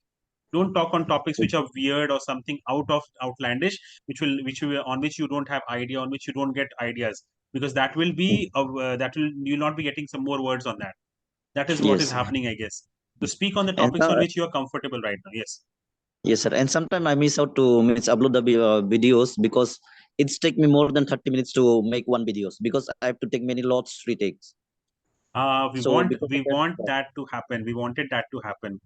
Don't talk on topics which are weird or something outlandish, which will on which you don't have idea, on which you don't get ideas, because that will be mm. you'll not be getting some more words on that. That is what is Yes. happening, I guess. To speak on the And topics on which you are comfortable right now. Yes. yes, sir. And sometimes I miss out to means upload the videos because it's take me more than 30 minutes to make one videos because I have to take many lots retakes. We So want because of we that, want that to happen. We wanted that to happen.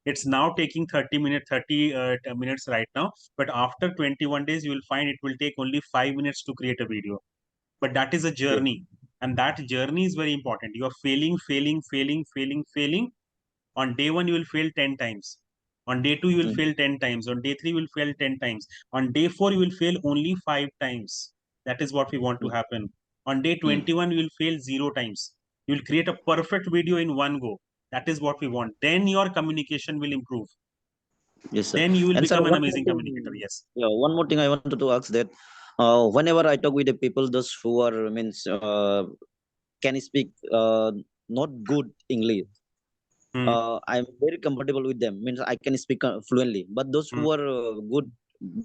It's now taking 30 minutes right now, but after 21 days, you will find it will take only 5 minutes to create a video. But that is a yes, journey, and that journey is very important. You are failing. On day one, you will fail 10 times. On day two, you will mm, fail 10 times. On day three, you will fail 10 times. On day four, you will fail only 5 times. That is what we want to mm, happen. On day mm. 21, you will fail 0 times. You will create a perfect video in one go. That is what we want. Then your communication will improve. Yes, sir. Then you will And sir, become an one more amazing communicator. thing. Yes. Yeah, one more thing I wanted to ask that whenever I talk with the people, those who are means can speak not good English. I'm very comfortable with them. Means I can speak fluently. But those who are good,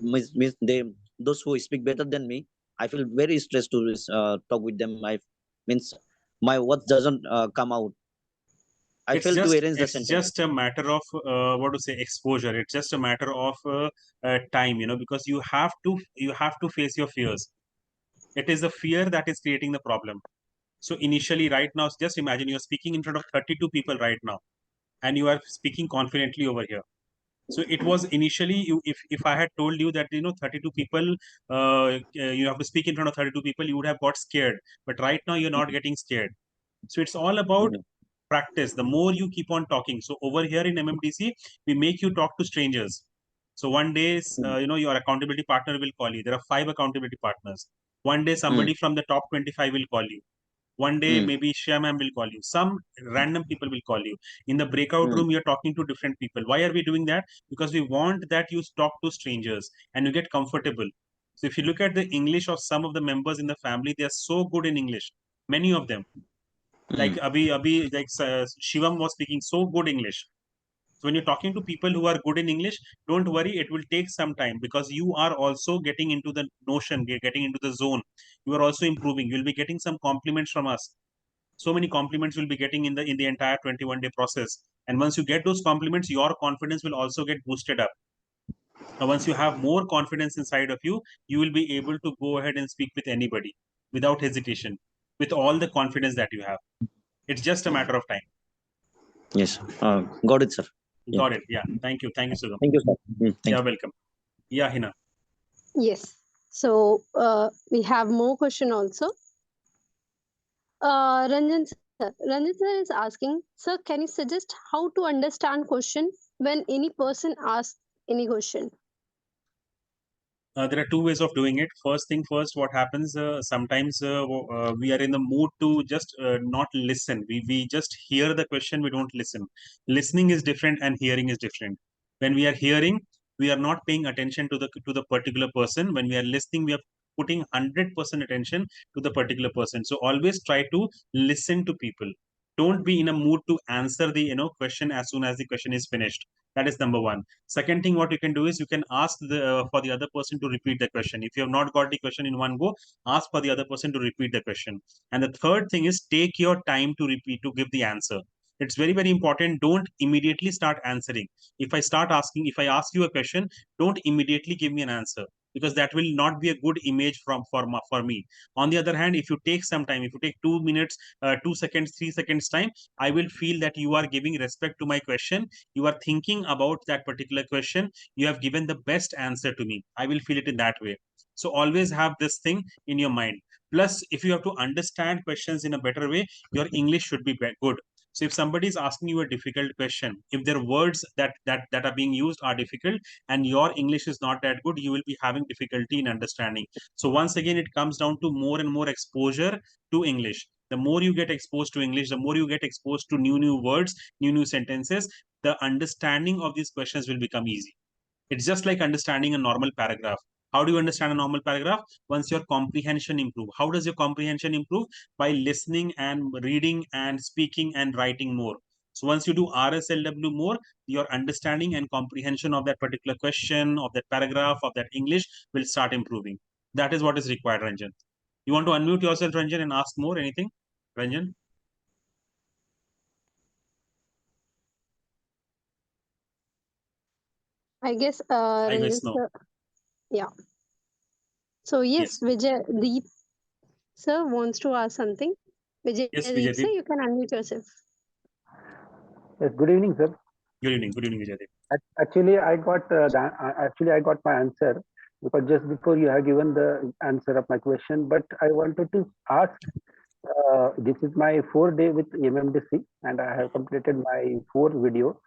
means they, those who speak better than me, I feel very stressed to talk with them. I means my words doesn't come out. I fail to arrange the It's sentence. just a matter of what to say, exposure. It's just a matter of time, because you have to face your fears. It is the fear that is creating the problem. So initially, right now, just imagine you're speaking in front of 32 people right now, and you are speaking confidently over here. So it was initially, if I had told you that 32 people, you have to speak in front of 32 people, you would have got scared. But right now you're not getting scared. So it's all about Mhm. practice. The more you keep on talking. So over here in MMDC, we make you talk to strangers. So one day, Mhm. your accountability partner will call you. There are 5 accountability partners. One day, Mm, somebody from the top 25 will call you. One day, mm, maybe Shyamam will call you. Some random people will call you. In the breakout mm, room, you're talking to different people. Why are we doing that? Because we want that you talk to strangers and you get comfortable. So if you look at the English of some of the members in the family, they are so good in English. Many of them, like mm, like Shivam was speaking so good English. So when you're talking to people who are good in English, don't worry, it will take some time because you are also getting into the notion, getting into the zone. You are also improving. You'll be getting some compliments from us. So many compliments will be getting in the entire 21-day process. And once you get those compliments, your confidence will also get boosted up. Now, once you have more confidence inside of you, you will be able to go ahead and speak with anybody without hesitation, with all the confidence that you have. It's just a matter of time. yes. Got it, sir. Yeah. Got it. Yeah. Thank you. Thank you, Sugam. Thank you, sir. Thank Yeah, you. welcome. Yeah, Hina. Yes. So we have more question also. Ranjan sir is asking, sir, can you suggest how to understand question when any person asks any question? There are 2 ways of doing it. First thing first, what happens sometimes we are in the mood to just not listen. We just hear the question, we don't listen. Listening is different and hearing is different. When we are hearing, we are not paying attention to the particular person. When we are listening, we are putting 100% attention to the particular person. So always try to listen to people. Don't be in a mood to answer the question as soon as the question is finished. That is number one. Second thing, what you can do is you can ask for the other person to repeat the question. If you have not got the question in one go, ask for the other person to repeat the question. And the third thing is take your time to repeat, to give the answer. It's very, very important. Don't immediately start answering. If I ask you a question, don't immediately give me an answer, because that will not be a good image for me. On the other hand, if you take some time, if you take 2 minutes, 2 seconds, 3 seconds time, I will feel that you are giving respect to my question. You are thinking about that particular question. You have given the best answer to me. I will feel it in that way. So always have this thing in your mind. Plus, if you have to understand questions in a better way, your English should be good. So if somebody is asking you a difficult question, if their words that are being used are difficult and your English is not that good, you will be having difficulty in understanding. So once again, it comes down to more and more exposure to English. The more you get exposed to English, the more you get exposed to new words, new sentences, the understanding of these questions will become easy. It's just like understanding a normal paragraph. How do you understand a normal paragraph? Once your comprehension improve. How does your comprehension improve? By listening and reading and speaking and writing more. So once you do RSLW more, your understanding and comprehension of that particular question, of that paragraph, of that English will start improving. That is what is required, Ranjan. You want to unmute yourself, Ranjan, and ask more anything? Ranjan? I guess I Ranjan guess no. sir. Yeah. So yes, Yes. Vijay Deep sir wants to ask something. Vijay Yes, Deep sir, Vijay. you can unmute yourself. Yes, good evening, sir. Good evening. Good evening, Vijay. Actually, I got my answer because just before you have given the answer of my question, but I wanted to ask. This is my 4 day with MMDC, and I have completed my 4 video.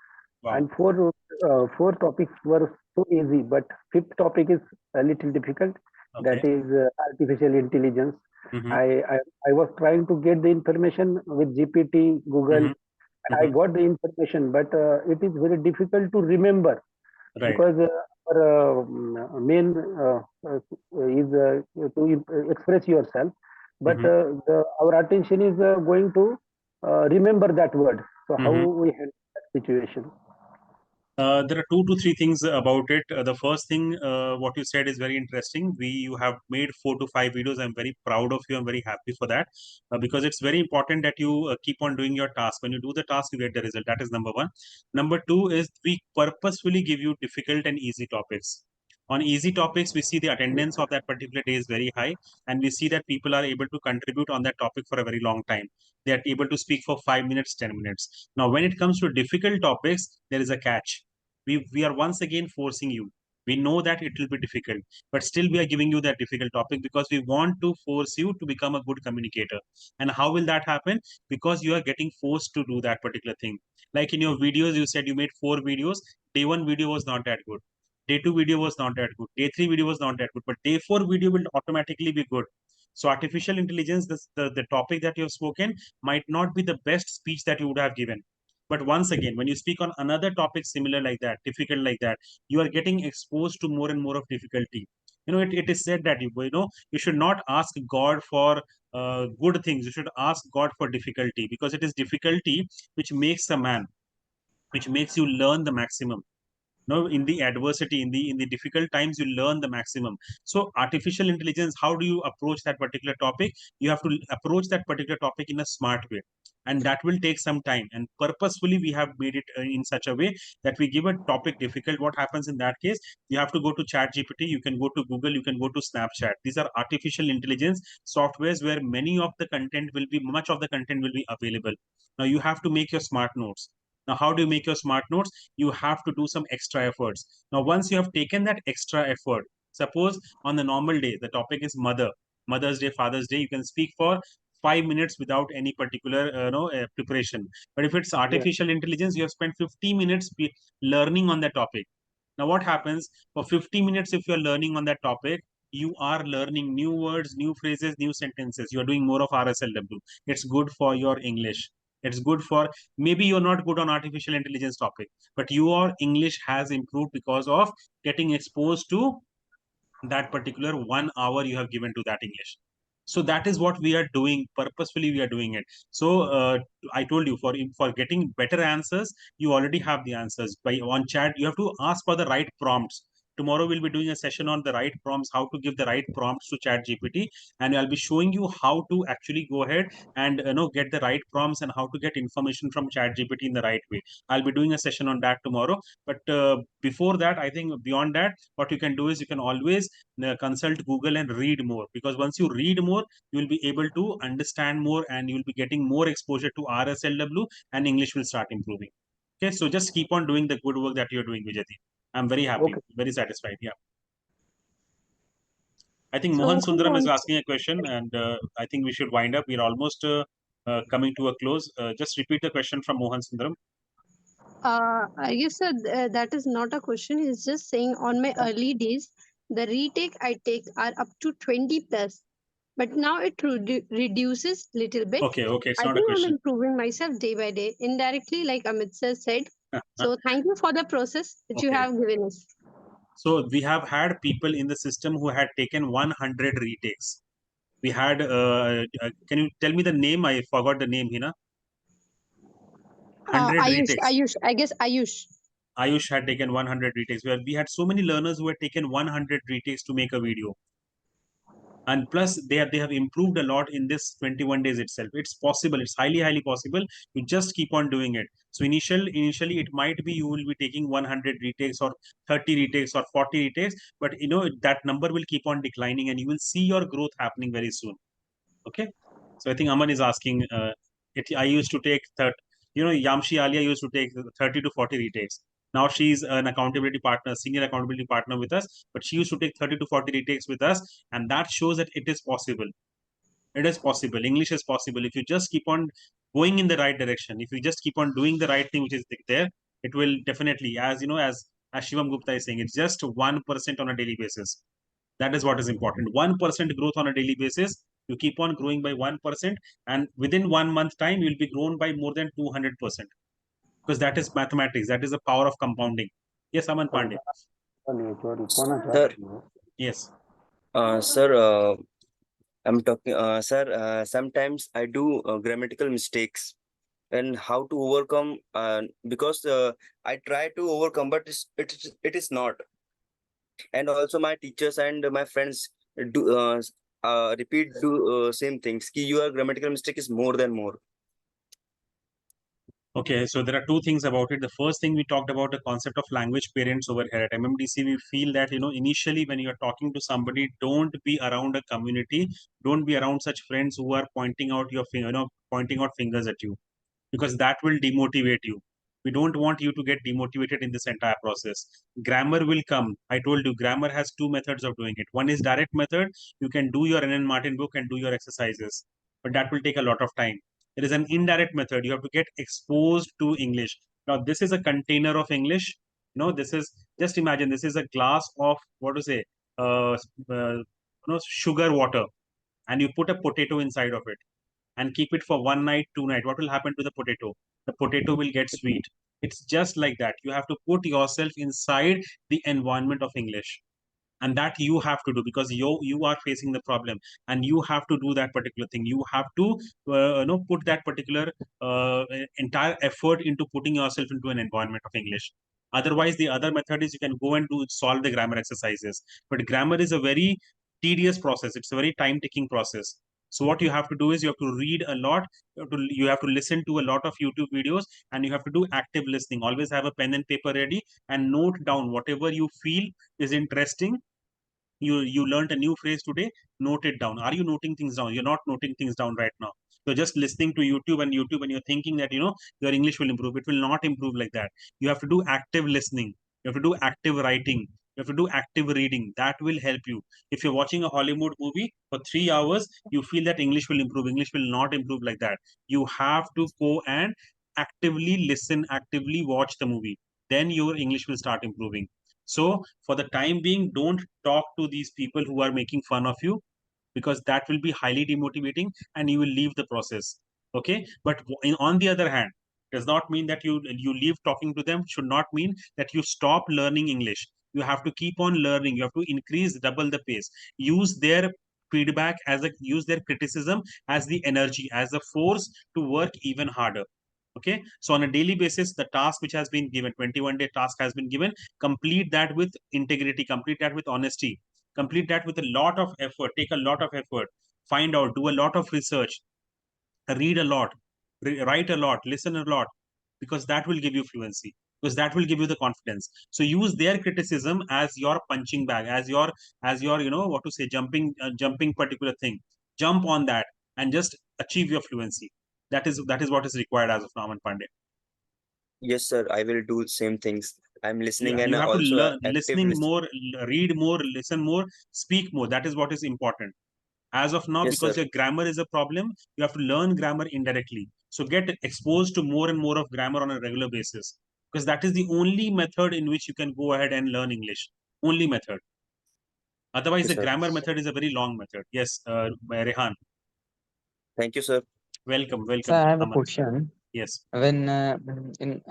Wow. And four topics were so easy, but fifth topic is a little difficult. Okay. That is artificial intelligence. Mm-hmm. I was trying to get the information with GPT, Google, Mm-hmm. and I got the information, but it is very difficult to remember Right. because our main is to express yourself, but Mm-hmm. our attention is going to remember that word. So how Mm-hmm. we handle situation? There are 2 to 3 things about it. The first thing, what you said is very interesting. You have made 4 to 5 videos. I'm very proud of you. I'm very happy for that, because it's very important that you keep on doing your task. When you do the task, you get the result. That is number one. Number two is we purposefully give you difficult and easy topics. On easy topics, we see the attendance of that particular day is very high, and we see that people are able to contribute on that topic for a very long time. They are able to speak for 5 minutes, 10 minutes. Now, when it comes to difficult topics, there is a catch. We are once again forcing you. We know that it will be difficult, but still we are giving you that difficult topic because we want to force you to become a good communicator. And how will that happen? Because you are getting forced to do that particular thing. Like in your videos, you said you made 4 videos. Day one video was not that good. Day two video was not that good. Day three video was not that good. But day four video will automatically be good. So artificial intelligence, the topic that you have spoken might not be the best speech that you would have given. But once again, when you speak on another topic similar like that, difficult like that, you are getting exposed to more and more of difficulty. It is said that you should not ask God for good things. You should ask God for difficulty, because it is difficulty which makes a man, which makes you learn the maximum. In the adversity, in the difficult times, you learn the maximum. So artificial intelligence, how do you approach that particular topic? You have to approach that particular topic in a smart way, and that will take some time. And purposefully we have made it in such a way that we give a topic difficult. What happens in that case? You have to go to chat gpt, you can go to Google, you can go to Snapchat. These are artificial intelligence softwares where much of the content will be available. Now you have to make your smart notes. Now, how do you make your smart notes? You have to do some extra efforts. Now, once you have taken that extra effort, suppose on the normal day, the topic is Mother's Day, Father's Day, you can speak for 5 minutes without any particular preparation. But if it's Yeah. artificial intelligence, you have spent 50 minutes learning on that topic. Now, what happens for 50 minutes if you're learning on that topic? You are learning new words, new phrases, new sentences. You are doing more of RSLW. It's good for your English. It's good for, maybe you're not good on artificial intelligence topic, but your English has improved because of getting exposed to that particular 1 hour you have given to that English. So that is what we are doing. Purposefully we are doing it. So I told you, for getting better answers, you already have the answers by on chat. You have to ask for the right prompts. Tomorrow we'll be doing a session on the right prompts, how to give the right prompts to chat gpt, and I'll be showing you how to actually go ahead and get the right prompts and how to get information from chat gpt in the right way. I'll be doing a session on that tomorrow. But before that, I think beyond that, what you can do is you can always consult Google and read more, because once you read more, you will be able to understand more, and you will be getting more exposure to RSLW, and English will start improving. Okay, so just keep on doing the good work that you're doing, Vijay. I'm very happy, Okay. very satisfied. Yeah. I think So Mohan who Sundaram is wants? asking a question, and I think we should wind up. We're almost coming to a close. Just repeat the question from Mohan Sundaram. I guess that is not a question. It's just saying on my early days, the retake I take are up to 20 plus, but now it reduces little bit. Okay, okay, it's I not a think I'm question. improving myself day by day, indirectly, like Amit sir said. So thank you for the process that you Okay. have given us. So we have had people in the system who had taken 100 retakes. We had, can you tell me the name? I forgot the name, Hina. 100 retakes. Ayush, I guess Ayush. Ayush had taken 100 retakes. Where we had so many learners who had taken 100 retakes to make a video. And plus, they have improved a lot in this 21 days itself. It's possible. It's highly possible. You just keep on doing it. So initially, it might be you will be taking 100 retakes or 30 retakes or 40 retakes, but that number will keep on declining, and you will see your growth happening very soon. Okay. So I think Aman is asking, I used to take Yamshi Alia used to take 30 to 40 retakes. Now she's an accountability partner, senior accountability partner with us, but she used to take 30 to 40 retakes with us. And that shows that it is possible. It is possible. English is possible. If you just keep on going in the right direction, if you just keep on doing the right thing, which is there, it will definitely, as Shivam Gupta is saying, it's just 1% on a daily basis. That is what is important. 1% growth on a daily basis. You keep on growing by 1%, and within 1 month time, you will be grown by more than 200%. Because that is mathematics. That is the power of compounding. Yes, Aman Pandey. Sir, Yes. sir, I'm talking, sir. Sometimes I do grammatical mistakes. and how to overcome, because I try to overcome, but it is not. And also my teachers and my friends do repeat do same things ki your grammatical mistake is more than more. Okay, so there are two things about it. The first thing, we talked about the concept of language parents over here at MMDC. We feel that, initially when you are talking to somebody, don't be around a community, don't be around such friends who are pointing out pointing out fingers at you, because that will demotivate you. We don't want you to get demotivated in this entire process. Grammar will come. I told you, grammar has two methods of doing it. One is direct method. You can do your NN Martin book and do your exercises, but that will take a lot of time. There is an indirect method. You have to get exposed to English. Now, this is a container of English. This is, just imagine, this is a glass of, what to say, uh, sugar water, and you put a potato inside of it and keep it for one night, 2 night. What will happen to the potato? The potato will get sweet. It's just like that. You have to put yourself inside the environment of English, and that you have to do, because you are facing the problem, and you have to do that particular thing. You have to put that particular entire effort into putting yourself into an environment of English. Otherwise, the other method is you can go and do solve the grammar exercises, but grammar is a very tedious process. It's a very time taking process. So what you have to do is you have to read a lot, you have to listen to a lot of YouTube videos, and you have to do active listening. Always have a pen and paper ready and note down whatever you feel is interesting. You learned a new phrase today, note it down. Are you noting things down? You're not noting things down right now. You're just listening to YouTube, and you're thinking that your English will improve. It will not improve like that. You have to do active listening. You have to do active writing. You have to do active reading. That will help you. If you're watching a Hollywood movie for 3 hours, you feel that English will improve. English will not improve like that. You have to go and actively listen, actively watch the movie, then your English will start improving. So for the time being, don't talk to these people who are making fun of you, because that will be highly demotivating and you will leave the process. Okay. But on the other hand, does not mean that you leave talking to them, should not mean that you stop learning English. You have to keep on learning. You have to increase, double the pace. Use their feedback use their criticism as the energy, as a force to work even harder. Okay, so on a daily basis, the task which has been given, 21-day task has been given, complete that with integrity, complete that with honesty, complete that with a lot of effort, take a lot of effort, find out, do a lot of research, read a lot, write a lot, listen a lot, because that will give you fluency, because that will give you the confidence. So use their criticism as your punching bag, as your what to say, jumping particular thing. Jump on that and just achieve your fluency. That is what is required as of now, Aman Pandey. Yes sir, I will do same things. I'm listening and You have to also learn, active listening listen. more, read more, listen more, speak more. That is what is important as of now, Yes sir. because your grammar is a problem. You have to learn grammar indirectly. So get exposed to more and more of grammar on a regular basis, because that is the only method in which you can go ahead and learn English. Only method. Otherwise, Yes the sir. grammar method is a very long method. Yes, Rehan. Thank you sir. Welcome, So welcome, I have a Aman. question. Yes. When in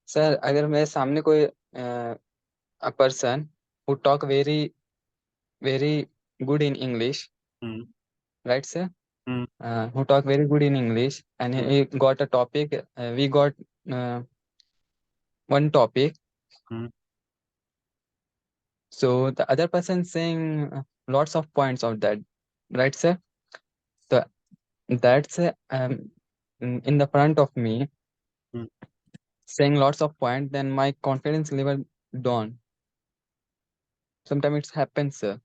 sir, अगर मेरे सामने कोई a person who talk very good in English, Hmm. right, sir? Hmm. Who talk very good in English, and Hmm. he got a topic. We got one topic. Hmm. So the other person saying lots of points of that, right, sir? So that's in the front of me Hmm. saying lots of points. Then my confidence level down. Sometimes it happens, sir.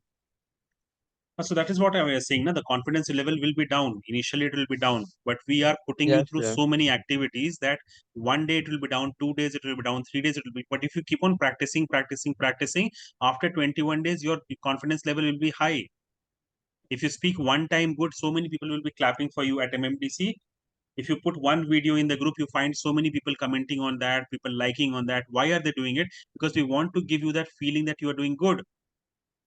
So that is what I was saying. Na? The confidence level will be down. Initially, it will be down, but we are putting you Yes, through sir. so many activities that one day it will be down, 2 days it will be down, 3 days it will be. But if you keep on practicing, practicing, practicing, after 21 days, your confidence level will be high. If you speak one time good, so many people will be clapping for you at MMDC. If you put one video in the group, you find so many people commenting on that, people liking on that. Why are they doing it? Because we want to give you that feeling that you are doing good.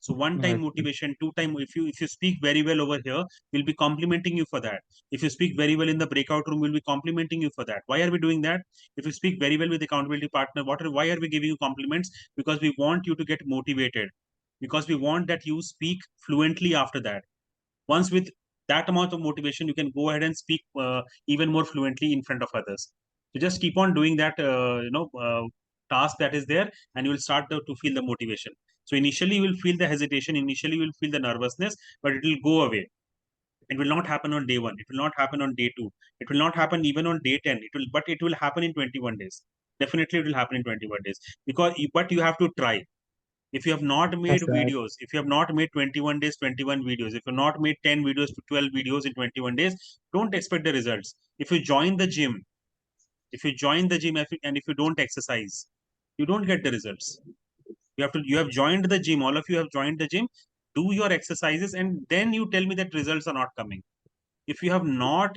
So one time Yes, sir. motivation, two time, if you speak very well over here, we'll be complimenting you for that. If you speak very well in the breakout room, we'll be complimenting you for that. Why are we doing that? If you speak very well with the accountability partner, why are we giving you compliments? Because we want you to get motivated. Because we want that you speak fluently after that. Once with that amount of motivation, you can go ahead and speak even more fluently in front of others. So just keep on doing that task that is there, and you will start to feel the motivation. So initially you will feel the hesitation, initially you will feel the nervousness, but it will go away. It will not happen on day 1, it will not happen on day 2, it will not happen even on day 10. But it will happen in 21 days. Definitely it will happen in 21 days, but you have to try. If you have not made Yes, sir. videos, if you have not made 21 days 21 videos, if you have not made 10 videos to 12 videos in 21 days, don't expect the results. If you join the gym, and if you don't exercise, you don't get the results. You have joined the gym, all of you have joined the gym, do your exercises, and then you tell me that results are not coming. If you have not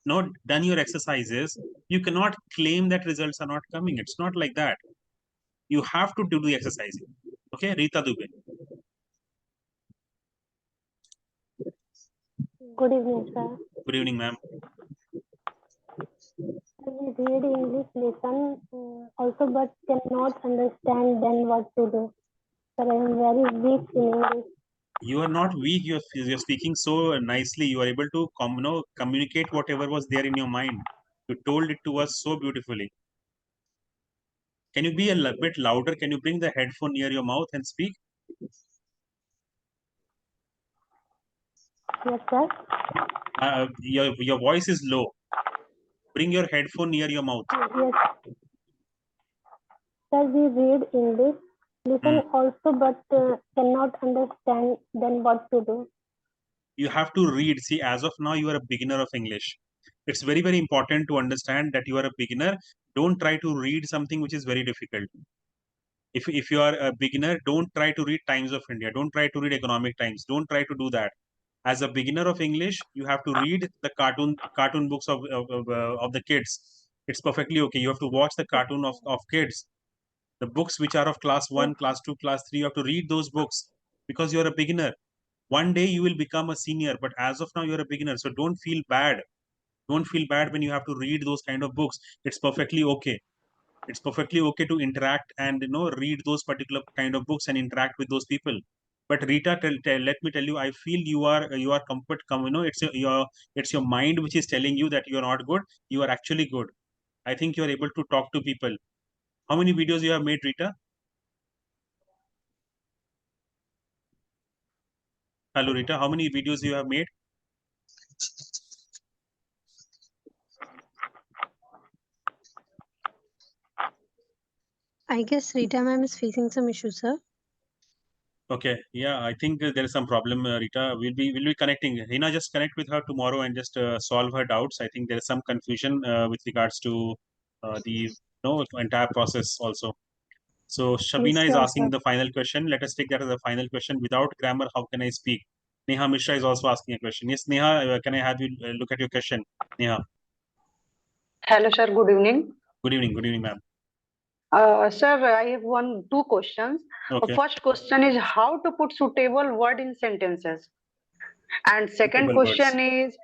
done your exercises, you cannot claim that results are not coming. It's not like that. You have to do the exercising. Okay, Rita Dubey. Good evening, sir. Good evening, ma'am. We read English lesson also, but cannot understand then what to do. Sir, I am very weak in English. You are not weak. You're speaking so nicely. You are able to communicate whatever was there in your mind. You told it to us so beautifully. Can you be a bit louder? Can you bring the headphone near your mouth and speak? Yes, sir. Your voice is low. Bring your headphone near your mouth. Yes. Sir, we read English lesson also, but cannot understand then what to do. You have to read. See, as of now, you are a beginner of English. It's very, very important to understand that you are a beginner. Don't try to read something which is very difficult. If you are a beginner, don't try to read Times of India. Don't try to read Economic Times. Don't try to do that. As a beginner of English, you have to read the cartoon books of the kids. It's perfectly okay. You have to watch the cartoon of kids. The books which are of class 1, class 2, class 3, you have to read those books because you're a beginner. One day you will become a senior, but as of now you're a beginner. So don't feel bad. Don't feel bad when you have to read those kind of books. It's perfectly okay. It's perfectly okay to interact and read those particular kind of books and interact with those people. But Rita, let me tell you, I feel you are it's your mind which is telling you that you are not good. You are actually good. I think you are able to talk to people. How many videos you have made, Rita? Hello, Rita. How many videos you have made? I guess Rita ma'am is facing some issues, sir. Okay, yeah, I think there is some problem, Rita. We'll be connecting. Hina, just connect with her tomorrow and just solve her doubts. I think there is some confusion with regards to the entire process also. So Shabina is Sure, asking sir. the final question. Let us take that as a final question. Without grammar, how can I speak? Neha Mishra is also asking a question. Yes, Neha, can I have you look at your question? Neha, Hello, sir. Good evening. good evening, ma'am. Sir, I have two questions. Okay, First question is how to put suitable word in sentences. And second suitable words. question is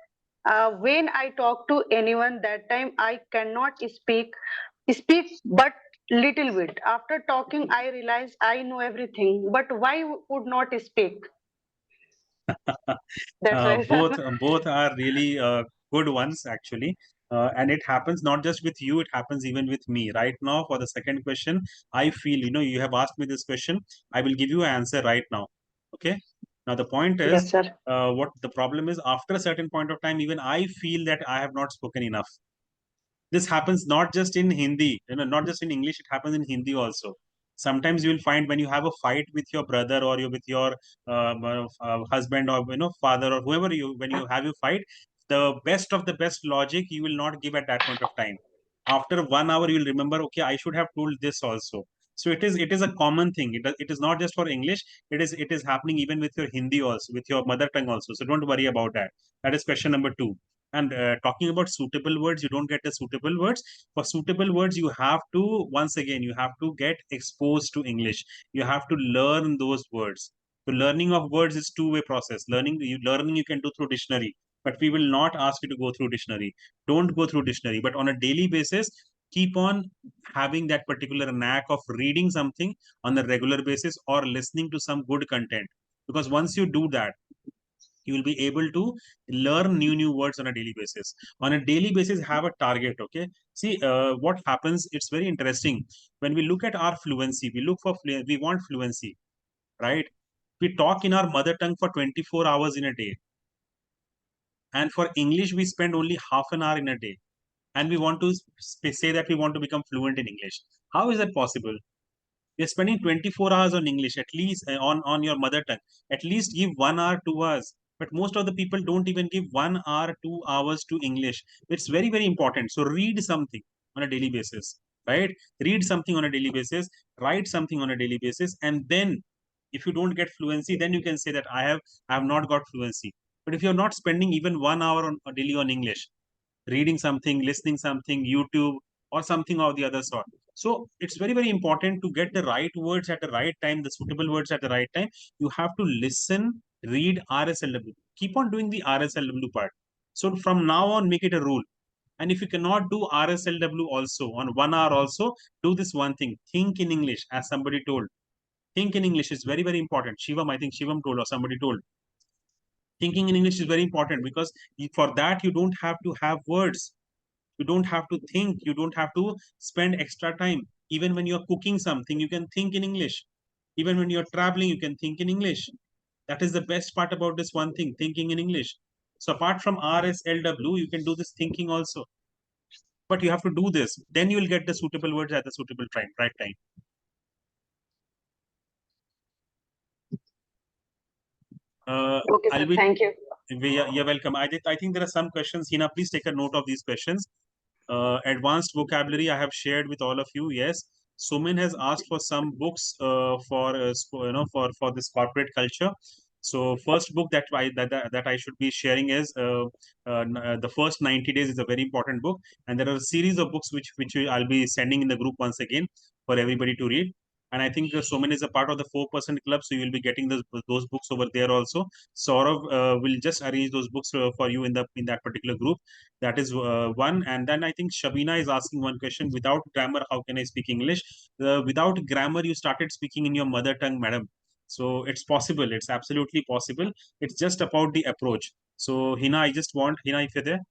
when I talk to anyone, that time I cannot speak but little bit. After talking, I realize I know everything, but why would not speak? That's why, sir. Both are really good ones actually, and it happens not just with you; it happens even with me. Right now, for the second question, I feel you have asked me this question. I will give you an answer right now. Okay. Now the point is, Yes, sir. what the problem is. After a certain point of time, even I feel that I have not spoken enough. This happens not just in Hindi, not just in English, it happens in Hindi also. Sometimes you will find when you have a fight with your brother or you with your husband or father or whoever when you have a fight, the best of the best logic you will not give at that point of time. After 1 hour, you will remember, okay, I should have told this also. So it is a common thing. It is not just for English. It is happening even with your Hindi also, with your mother tongue also. So don't worry about that. That is question number two. And talking about suitable words, you don't get the suitable words. For suitable words, you have to, once again, you have to get exposed to English. You have to learn those words. The learning of words is two-way process. Learning you can do through dictionary, but we will not ask you to go through dictionary. Don't go through dictionary, but on a daily basis, keep on having that particular knack of reading something on a regular basis or listening to some good content. Because once you do that, You will be able to learn new words on a daily basis. On a daily basis, have a target. Okay. See, what happens, it's very interesting. When we look at our fluency, we look for we want fluency, right? We talk in our mother tongue for 24 hours in a day, and for English we spend only half an hour in a day, and we want to say that we want to become fluent in English. How is that possible? You're spending 24 hours on English, at least on your mother tongue. At least give 1 hour, 2 hours. But most of the people don't even give 1 hour, 2 hours to English. It's very, very important. So read something on a daily basis, right? Read something on a daily basis, write something on a daily basis. And then if you don't get fluency, then you can say that I have not got fluency. But if you're not spending even 1 hour on daily on English, reading something, listening something, YouTube, or something of the other sort. So it's very, very important to get the right words at the right time, the suitable words at the right time. You have to listen, read RSLW. Keep on doing the RSLW part. So from now on, make it a rule. And if you cannot do RSLW also on 1 hour also, do this one thing. Think in English, as somebody told. Think in English is very, very important. Shivam, I think Shivam told or somebody told. Thinking in English is very important because for that you don't have to have words. You don't have to think. You don't have to spend extra time. Even when you're cooking something, you can think in English. Even when you're traveling, you can think in English. That is the best part about this one thing, thinking in English. So apart from RSLW, you can do this thinking also. But you have to do this. Then you will get the suitable words at the suitable time, right time. Okay, I'll sir. be. Thank you. You're welcome. I think there are some questions. Hina, please take a note of these questions. Advanced vocabulary I have shared with all of you. Yes, Sumin has asked for some books for for this corporate culture. So first book that I should be sharing is the first 90 days is a very important book, and there are a series of books which I'll be sending in the group once again for everybody to read. And I think Sumin is a part of the 4% club, so you will be getting those books over there also. Saurav will just arrange those books for you in that particular group. That is one. And then I think Shabina is asking one question: without grammar, how can I speak English? Without grammar, you started speaking in your mother tongue, madam. So it's possible. It's absolutely possible. It's just about the approach. So Hina, I just want Hina, if you're there,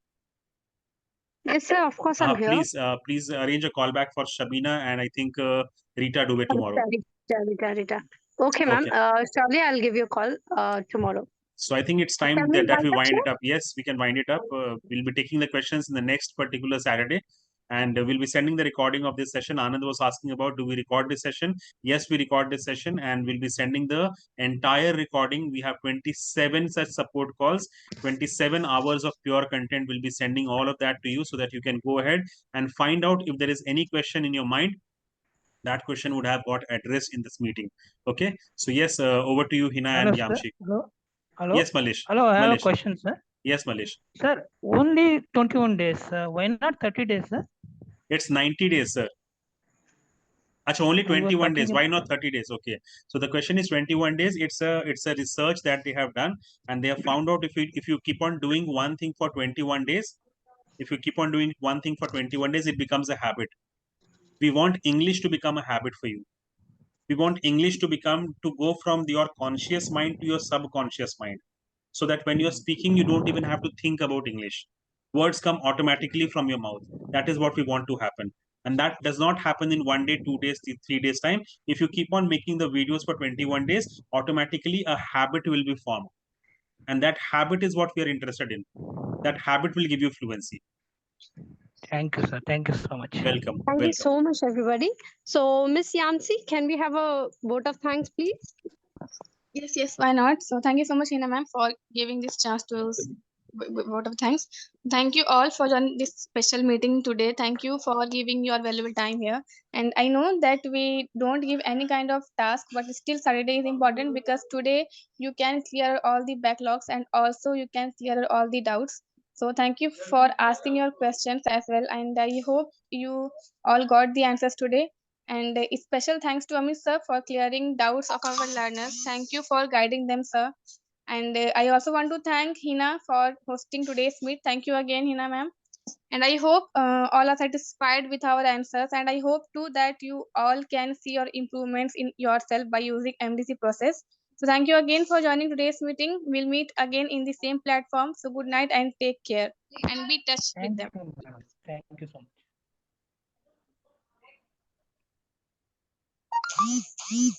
Yes, sir. Of course, I'm here. please arrange a call back for Shabina, and I think Rita do it tomorrow. Rita. Okay, ma'am. Okay. Surely I'll give you a call tomorrow. So I think it's time Can we that we wind up, wind sir? it up. Yes, we can wind it up. We'll be taking the questions in the next particular Saturday, and we'll be sending the recording of this session. Anand was asking about, do we record this session? Yes, we record this session, and we'll be sending the entire recording. We have 27 such support calls, 27 hours of pure content. We'll be sending all of that to you so that you can go ahead and find out if there is any question in your mind. That question would have got addressed in this meeting. Okay. So yes, over to you, Hina Hello, and sir. Yamshi. Hello. Hello. Yes, Malish. Hello. I have a Malish. question, sir. Yes, Malish. Sir, only 21 days. Why not 30 days, sir? It's 90 days, sir. Actually, only I was 21 days. talking. Why not 30 days? Okay. So the question is 21 days. It's a research that they have done, and they have found out if you keep on doing one thing for 21 days, if you keep on doing one thing for 21 days, it becomes a habit. We want English to become a habit for you. We want English to go from your conscious mind to your subconscious mind, so that when you're speaking, you don't even have to think about English. Words come automatically from your mouth. That is what we want to happen. And that does not happen in 1 day, 2 days, 3 days time. If you keep on making the videos for 21 days, automatically a habit will be formed. And that habit is what we are interested in. That habit will give you fluency. Thank you, sir. Thank you so much. Welcome. Thank you Welcome. so much, everybody. So, Miss Yancy, can we have a vote of thanks, please? Yes, why not? So thank you so much, Hina ma'am, for giving this chance to us. Vote of thanks. Thank you all for joining this special meeting today. Thank you for giving your valuable time here. And I know that we don't give any kind of task, but still Saturday is important because today you can clear all the backlogs and also you can clear all the doubts. So thank you for asking your questions as well. And I hope you all got the answers today. And a special thanks to Amit sir for clearing doubts of our learners. Thank you for guiding them, sir. And I also want to thank Hina for hosting today's meet. Thank you again, Hina ma'am. And I hope all are satisfied with our answers. And I hope too that you all can see your improvements in yourself by using MDC process. So thank you again for joining today's meeting. We'll meet again in the same platform. So good night and take care and be touched with them. Thank you, madam. Thank you so much.